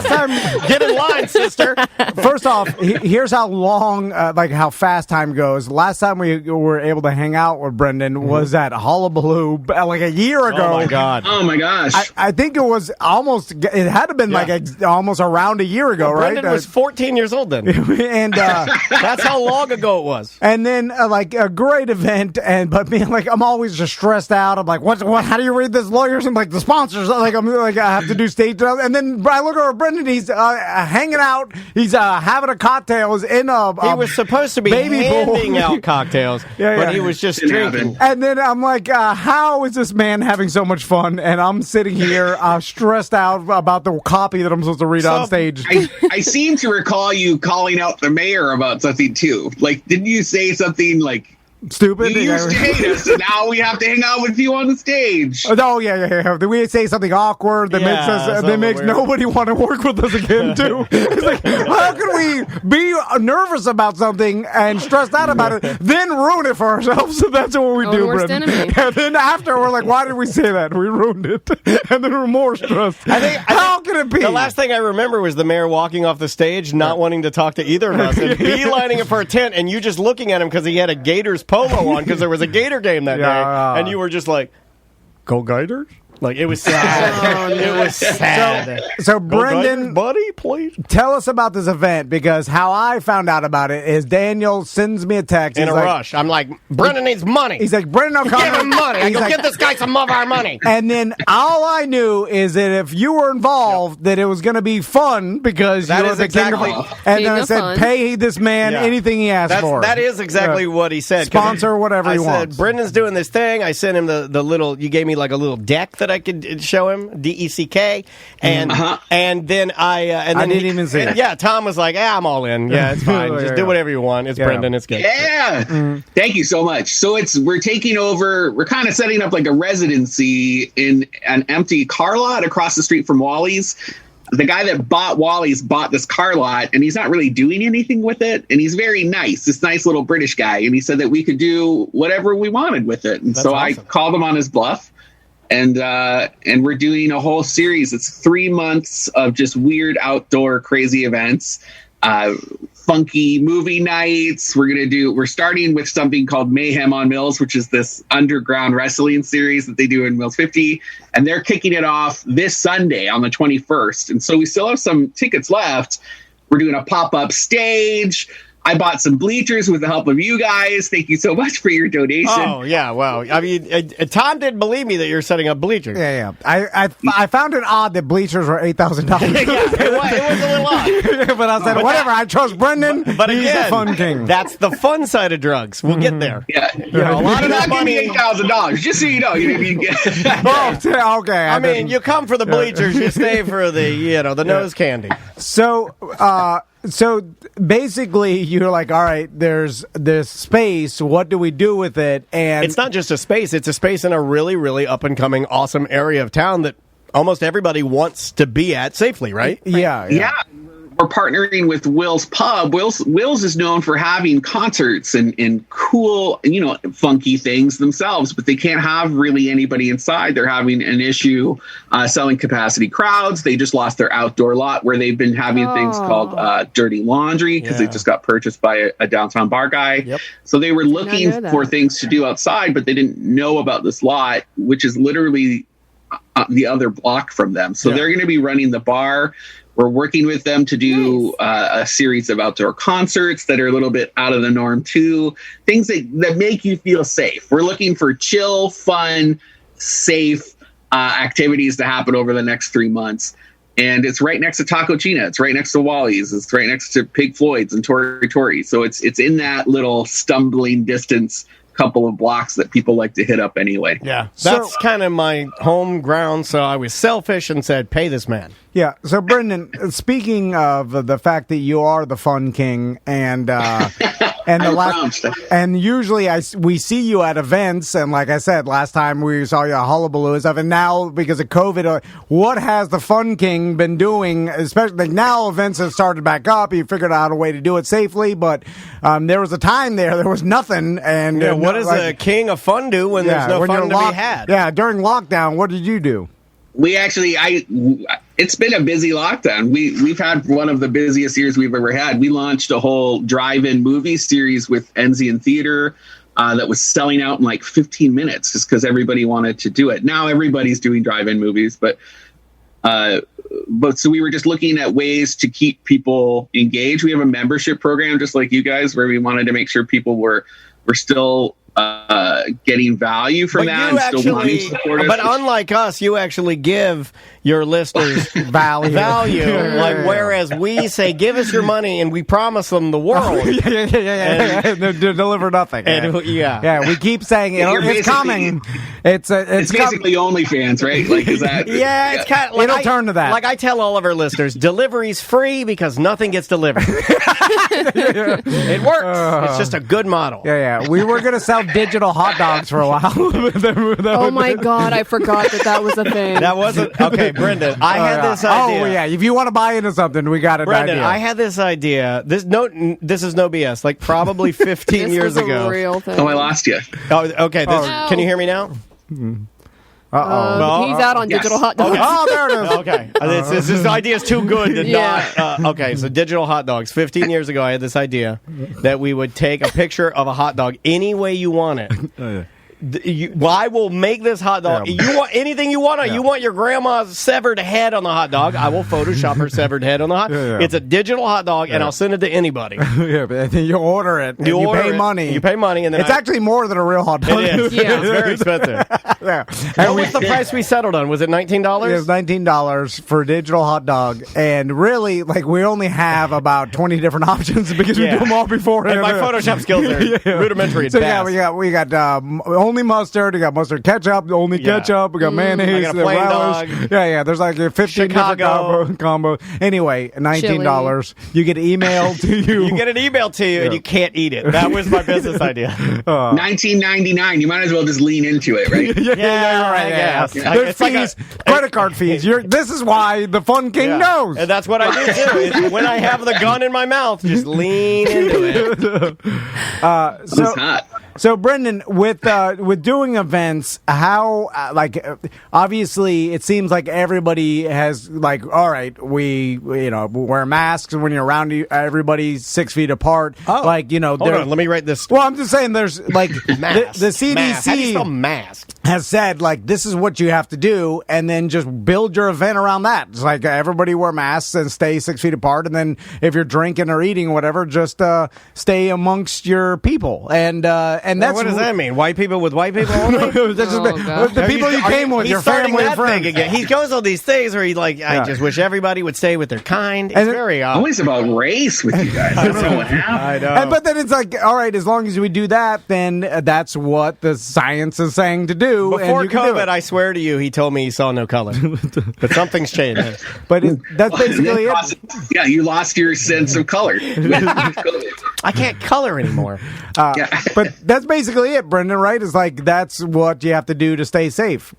time... Get in line, sister. First off, here's how long, how fast time goes. Last time we were able to hang out with Brendan was at Hullabaloo, like a year ago. Oh, my God. Oh, my gosh. I think it was almost... It had to have been almost around a year ago, right? Brendan was 14 years old then. And that's how long ago it was. And then, a great event, but being I'm always just stressed out. I'm like, what? How do you read this? Lawyers and the sponsors. I have to do stage. And then I look over Brendan. He's hanging out. He's having a cocktail. He's in a he was supposed to be handing out cocktails, but he was just drinking. And then I'm like, how is this man having so much fun? And I'm sitting here stressed out about the copy that I'm supposed to read on stage. I seem to recall you calling out the mayor about something too. Didn't you say something stupid? You used to hate us, and now we have to hang out with you on the stage. Oh, yeah. We say something awkward that makes nobody want to work with us again, too. It's how can we be nervous about something and stressed out about it, then ruin it for ourselves? So that's what we do, Brendan. And then after, we're like, why did we say that? We ruined it. And then we're more stressed. How can it be? The last thing I remember was the mayor walking off the stage, not wanting to talk to either of us, and beelining it for a tent, and you just looking at him because he had a Gators polo on because there was a Gator game that day, and you were just like, "Go Gators!" Like, it was sad. It was sad. So Brendan, buddy, please tell us about this event, because how I found out about it is Daniel sends me a text in a rush. I'm like, Brendan needs money. He's like, Brendan O'Connor, give him money. I go, give this guy some of our money. And then all I knew is that if you were involved, that it was going to be fun because that you were the exactly. king of. And then I said, pay this man anything he asks for. That is exactly what he said. Sponsor whatever he wants. I said, Brendan's doing this thing. I sent him the little. You gave me like a little deck that I could show him, DECK, and then I didn't even see it. Yeah, Tom was like, I'm all in. Yeah, it's fine. Just do whatever you want. It's Brendan. It's good. Yeah. Thank you so much. So we're taking over. We're kind of setting up like a residency in an empty car lot across the street from Wally's. The guy that bought Wally's bought this car lot, and he's not really doing anything with it. And he's very nice, this nice little British guy. And he said that we could do whatever we wanted with it. And so awesome. I called him on his bluff. And we're doing a whole series. It's 3 months of just weird outdoor crazy events, funky movie nights. We're starting with something called Mayhem on Mills, which is this underground wrestling series that they do in Mills 50. And they're kicking it off this Sunday on the 21st. And so we still have some tickets left. We're doing a pop-up stage. I bought some bleachers with the help of you guys. Thank you so much for your donation. Oh, yeah. Well, I mean, Tom didn't believe me that you're setting up bleachers. Yeah. I found it odd that bleachers were $8,000. Yeah, it was a little odd. But I said, whatever. I trust Brendan. But he's again, the fun king. That's the fun side of drugs. We'll get there. Yeah. A lot of that money. $8,000. Just so you know. You get okay. I mean, you come for the bleachers. You stay for the nose candy. So basically, you're like, all right, there's this space. What do we do with it? And it's not just a space. It's a space in a really, really up-and-coming, awesome area of town that almost everybody wants to be at safely, right? Yeah. We're partnering with Will's Pub. Will's is known for having concerts and cool, funky things themselves, but they can't have really anybody inside. They're having an issue selling capacity crowds. They just lost their outdoor lot where they've been having things called dirty laundry because they just got purchased by a downtown bar guy. Yep. So they were looking for things to do outside, but they didn't know about this lot, which is literally the other block from them. So they're going to be running the bar. We're working with them to do a series of outdoor concerts that are a little bit out of the norm, too. Things that make you feel safe. We're looking for chill, fun, safe activities to happen over the next 3 months. And it's right next to Taco China. It's right next to Wally's. It's right next to Pig Floyd's and Tori Tori. So it's in that little stumbling distance couple of blocks that people like to hit up anyway. Yeah, that's kind of my home ground, so I was selfish and said, pay this man. Yeah, so Brendan, speaking of the fact that you are the fun king, and usually we see you at events, and like I said, last time we saw you at Hullabaloo and stuff, and now because of COVID, what has the fun king been doing? Especially like now, events have started back up. You figured out a way to do it safely, but there was a time there was nothing. And what does a king of fun do when there's no fun to be had? Yeah, during lockdown, what did you do? We actually, it's been a busy lockdown. We've had one of the busiest years we've ever had. We launched a whole drive-in movie series with Enzian Theater that was selling out in like 15 minutes just because everybody wanted to do it. Now everybody's doing drive-in movies, but so we were just looking at ways to keep people engaged. We have a membership program just like you guys where we wanted to make sure people were still getting value from that and still wanting to support us. But unlike us, you actually give your listeners value. Like, whereas we say, give us your money, and we promise them the world. And deliver nothing. We keep saying it's coming. It's basically OnlyFans, right? Like, is that? It's kind of like it'll turn to that. Like I tell all of our listeners, delivery's free because nothing gets delivered. It works. It's just a good model. We were going to sell digital hot dogs for a while. Oh my God, I forgot that was a thing. That wasn't okay, Brendan. I had this idea. Oh yeah, if you want to buy into something, we got an Brendan, idea. I had this idea. This is no BS. Like probably 15 years ago. A real thing. Oh, I lost you. Oh, okay. Can you hear me now? He's out on digital hot dogs. Okay. Oh, there it is. Okay. This idea is too good to not. Okay, so digital hot dogs. 15 years ago, I had this idea that we would take a picture of a hot dog any way you want it. I will make this hot dog. You want anything you want? You want your grandma's severed head on the hot dog? I will Photoshop her severed head on the hot dog. It's a digital hot dog, and I'll send it to anybody. But you order it. You pay money. You pay money, and then it's actually more than a real hot dog. It is. It's very expensive. What was the price we settled on? Was it $19? It was $19 for a digital hot dog, and really, we only have about 20 different options because we do them all before. And my Photoshop skills are rudimentary. So we got only mustard. We got mustard ketchup, only ketchup. We got mayonnaise. I got a plain relish. dog. Yeah. There's 15 different combo. Anyway, $19. You get emailed to you. You get an email to you, and you can't eat it. That was my business idea. $19.99. You might as well just lean into it, right? Right. There's fees, credit card fees. This is why the Fun King knows. And that's what I do too. Is when I have the gun in my mouth, just lean into it. So Brendan, with doing events, how obviously it seems like everybody has all right, we wear masks when you're around everybody 6 feet apart. Hold on, let me write this. Well, I'm just saying there's the CDC How do you spell mask? has said this is what you have to do, and then just build your event around that. It's everybody wear masks and stay 6 feet apart, and then if you're drinking or eating or whatever, just stay amongst your people. And that's what does that mean? White people with white people only? The people you came with, your family and friends. Again. He goes on these things where he's I just wish everybody would stay with their kind. It's very odd. Always about race with you guys. I don't know what happened. I know. But then it's all right, as long as we do that, then that's what the science is saying to do. Before COVID, I swear to you, he told me he saw no color. But something's changed. But that's basically it. Yeah, you lost your sense of color. I can't color anymore. But that's basically it, Brendan, right? It's that's what you have to do to stay safe.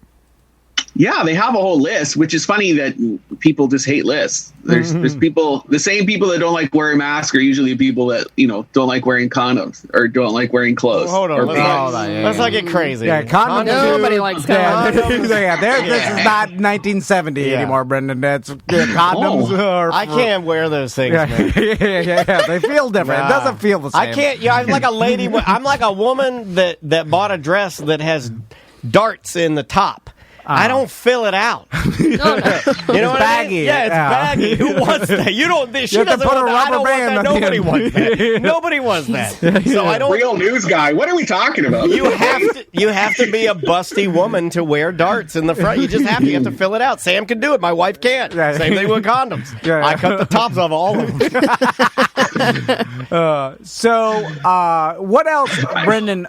Yeah, they have a whole list, which is funny that people just hate lists. There's people, the same people that don't like wearing masks are usually people that, don't like wearing condoms or don't like wearing clothes. Hold on. Let's not get crazy. Yeah, condoms. Nobody likes condoms. This is not 1970 anymore, Brendan. That's condoms. I can't wear those things, man. They feel different. It doesn't feel the same. I can't. I'm like a lady. I'm like a woman that bought a dress that has darts in the top. I don't fill it out. You know what baggy. I mean? Yeah, it's baggy. Who wants that? You don't. She doesn't want that. I don't want that. Nobody wants that. Nobody wants that. So I don't. Real news guy. What are we talking about? You have to be a busty woman to wear darts in the front. You just have to. You have to fill it out. Sam can do it. My wife can't. Same thing with condoms. I cut the tops off all of them. So what else, Brendan?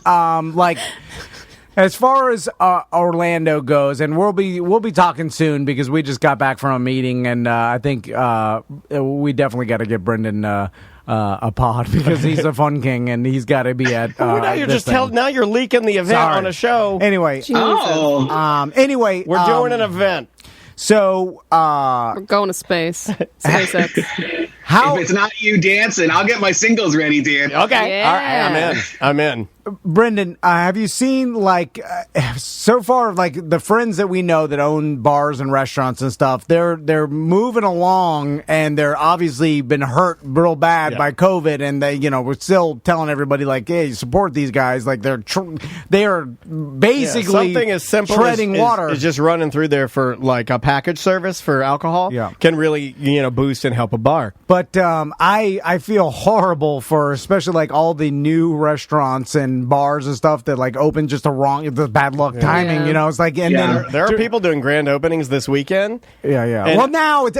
As far as Orlando goes, and we'll be talking soon because we just got back from a meeting, and I think we definitely got to get Brendan a pod because he's a fun king and he's got to be at. Now you're just now you're leaking the event on a show. Anyway, anyway, we're doing an event. So we're going to space. SpaceX. If it's not you dancing, I'll get my singles ready, Dan. Okay. Yeah. All right, I'm in. Brendan, have you seen so far the friends that we know that own bars and restaurants and stuff? They're moving along, and they're obviously been hurt real bad by COVID, and we're still telling everybody hey, support these guys. They are basically something as simple treading water. Is just running through there for a package service for alcohol. Can really boost and help a bar. But I feel horrible for especially all the new restaurants and bars and stuff that open just the bad luck timing. It's then there are people doing grand openings this weekend. And well, now it's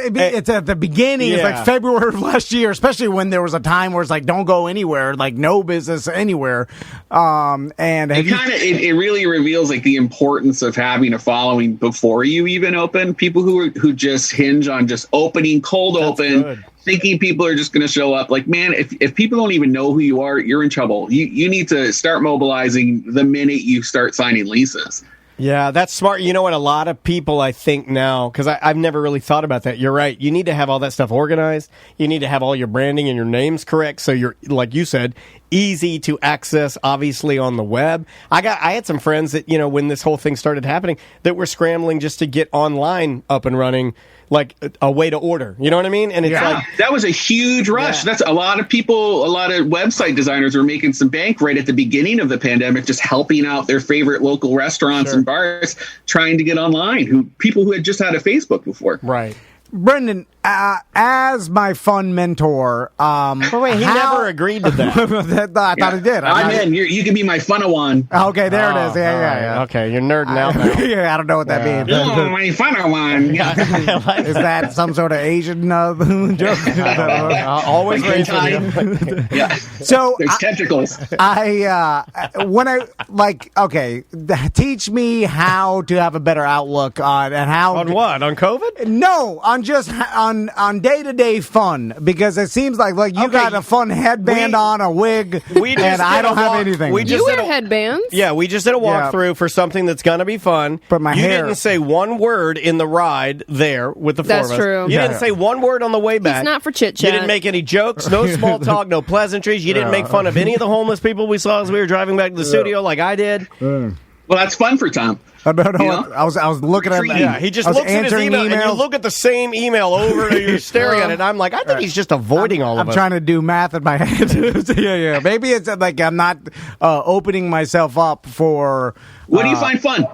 at the beginning. It's February of last year, especially when there was a time where it's don't go anywhere, no business anywhere. And it really reveals the importance of having a following before you even open. People who just hinge on just opening cold open. Good. Thinking people are just going to show up. Man, if people don't even know who you are, you're in trouble. You need to start mobilizing the minute you start signing leases. Yeah, that's smart. You know what? A lot of people, I think now, because I've never really thought about that. You're right. You need to have all that stuff organized. You need to have all your branding and your names correct. So you're, like you said, easy to access, obviously, on the web. I had some friends that, when this whole thing started happening, that were scrambling just to get online up and running, like a way to order. You know what I mean? And it's that was a huge rush. Yeah. That's a lot of people, a lot of website designers were making some bank right at the beginning of the pandemic, just helping out their favorite local restaurants and bars trying to get online, people who had just had a Facebook before. Right. Brendan, as my fun mentor, wait, he never agreed to that. I thought he did. I'm in. You can be my Funawan. Okay, there it is. Yeah. Okay, you're nerding out now. Yeah, I don't know what that means. Oh, my Funawan. Is that some sort of Asian joke? Always raise it. Yeah. So there's tentacles. Teach me how to have a better outlook on what? On COVID? No, on just on day-to-day fun, because it seems like you got a fun headband on, a wig, and I don't have anything. You wear headbands. Yeah, we just did a walkthrough for something that's going to be fun. But my hair. You didn't say one word in the ride there with the four of us. That's true. You didn't say one word on the way back. It's not for chit-chat. You didn't make any jokes, no small talk, no pleasantries. You didn't make fun of any of the homeless people we saw as we were driving back to the studio like I did. Well, that's fun for Tom. I was looking at that. Yeah, he just looks at his email, and you look at the same email over, and you're staring at it. And I'm like, I think he's just avoiding all of us. I'm trying to do math in my head. Yeah. Maybe it's like I'm not opening myself up for. What do you find fun?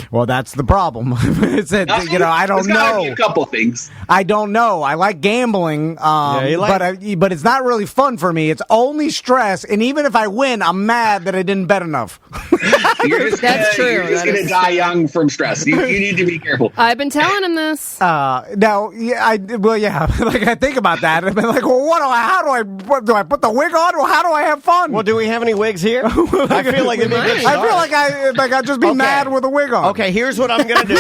Well, that's the problem. I don't know. Be a couple things. I don't know. I like gambling, but it's not really fun for me. It's only stress, and even if I win, I'm mad that I didn't bet enough. That's true. You're just going to die young from stress. You need to be careful. I've been telling him this. Like I think about that, and I've been like, well, do I put the wig on? Well, how do I have fun? Well, do we have any wigs here? I feel like it'd be good. I feel like I'd just be mad with a wig on. Okay, here's what I'm gonna do.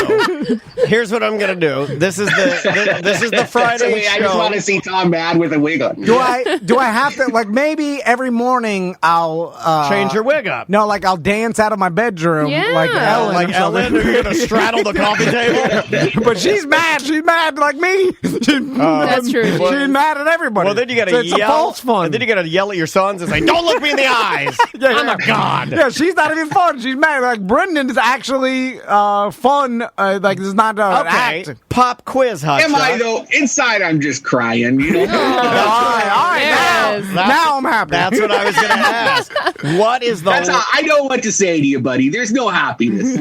This is the Friday show. I just want to see Tom mad with a wig on. Do I have to maybe every morning I'll change your wig up? No, I'll dance out of my bedroom like Ellen. Like Ellen, you're gonna straddle the coffee table. But she's mad. She's mad like me. That's true. She's mad at everybody. Well, then you gotta yell. It's false fun. And then you gotta yell at your sons and say, "Don't look me in the eyes." I'm a god. Yeah, she's not even fun. She's mad. Like Brendan is actually fun. This is not an act. Pop quiz, hot Am I though? Inside, I'm just crying. All right. Now I'm happy. That's what I was going to ask. What is the? I know what to say to you, buddy. There's no happiness.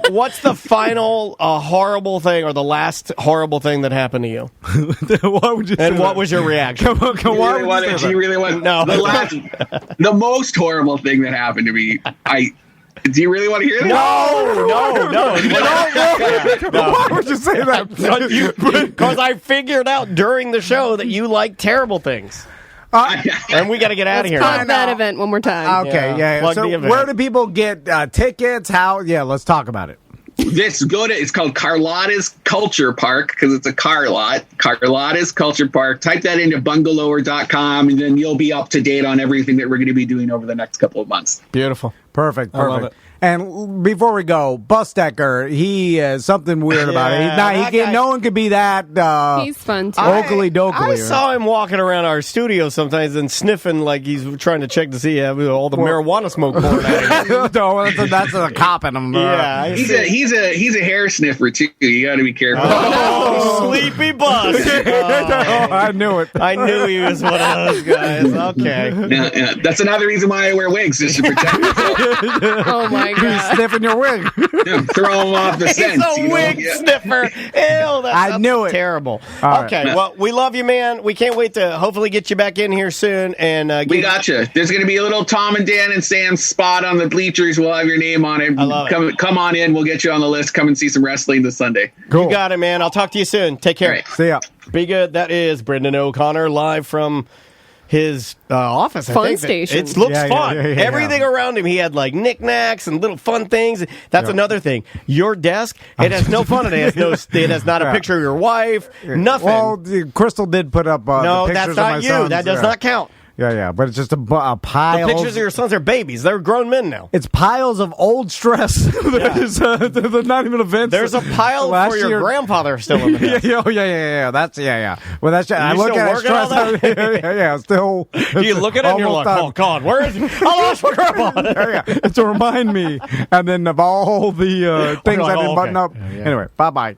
What's the final horrible thing, or the last horrible thing that happened to you? What would you say? And what was your reaction? Do you really want? No. The most horrible thing that happened to me. Do you really want to hear that? No. Why would you say that? Because I figured out during the show that you like terrible things. And we got to get out of here. Plug that event one more time. Okay, yeah. So where do people get tickets? How? Yeah, let's talk about it. It's called Carlotta's Culture Park because it's a car lot. Carlotta's Culture Park. Type that into bungalower.com and then you'll be up to date on everything that we're going to be doing over the next couple of months. Beautiful. Perfect. I love it. And before we go, Busdecker, he has something weird about it. No one could be that. He's fun too. Okely-dokely. I saw him walking around our studio sometimes and sniffing like he's trying to check to see all the marijuana smoke pouring out. No, that's a cop in him. Yeah, he's a hair sniffer too. You got to be careful. Oh, sleepy Bus. I knew it. I knew he was one of those guys. Okay. Yeah. That's another reason why I wear wigs, just to protect myself. Oh my God. He's sniffing your wig. Throw him off the scent. He's a wig sniffer. Ew, I knew it. Terrible. All okay, right. well, we love you, man. We can't wait to hopefully get you back in here soon. And we got you. There's going to be a little Tom and Dan and Sam spot on the bleachers. We'll have your name on it. I love it. Come on in. We'll get you on the list. Come and see some wrestling this Sunday. Cool. You got it, man. I'll talk to you soon. Take care. Right. See ya. Be good. That is Brendan O'Connor live from his office. Fun station. It looks fun. Yeah. Everything around him, he had like knickknacks and little fun things. That's another thing. Your desk, it has no fun. It has not a picture of your wife. Nothing. Well, Crystal did put up no, the pictures that's not of my you. sons. That does not count. Yeah. But it's just a pile. The pictures of your sons are babies. They're grown men now. It's piles of old stress. They're not even events. There's a pile for your grandfather still in the house. Yeah. That's Well, that's. I look at stress. Yeah. Still. Do you look at it and you're like, oh God, where is it? I lost my grandpa. It's to remind me, and then of all the things I didn't button up. Anyway, bye.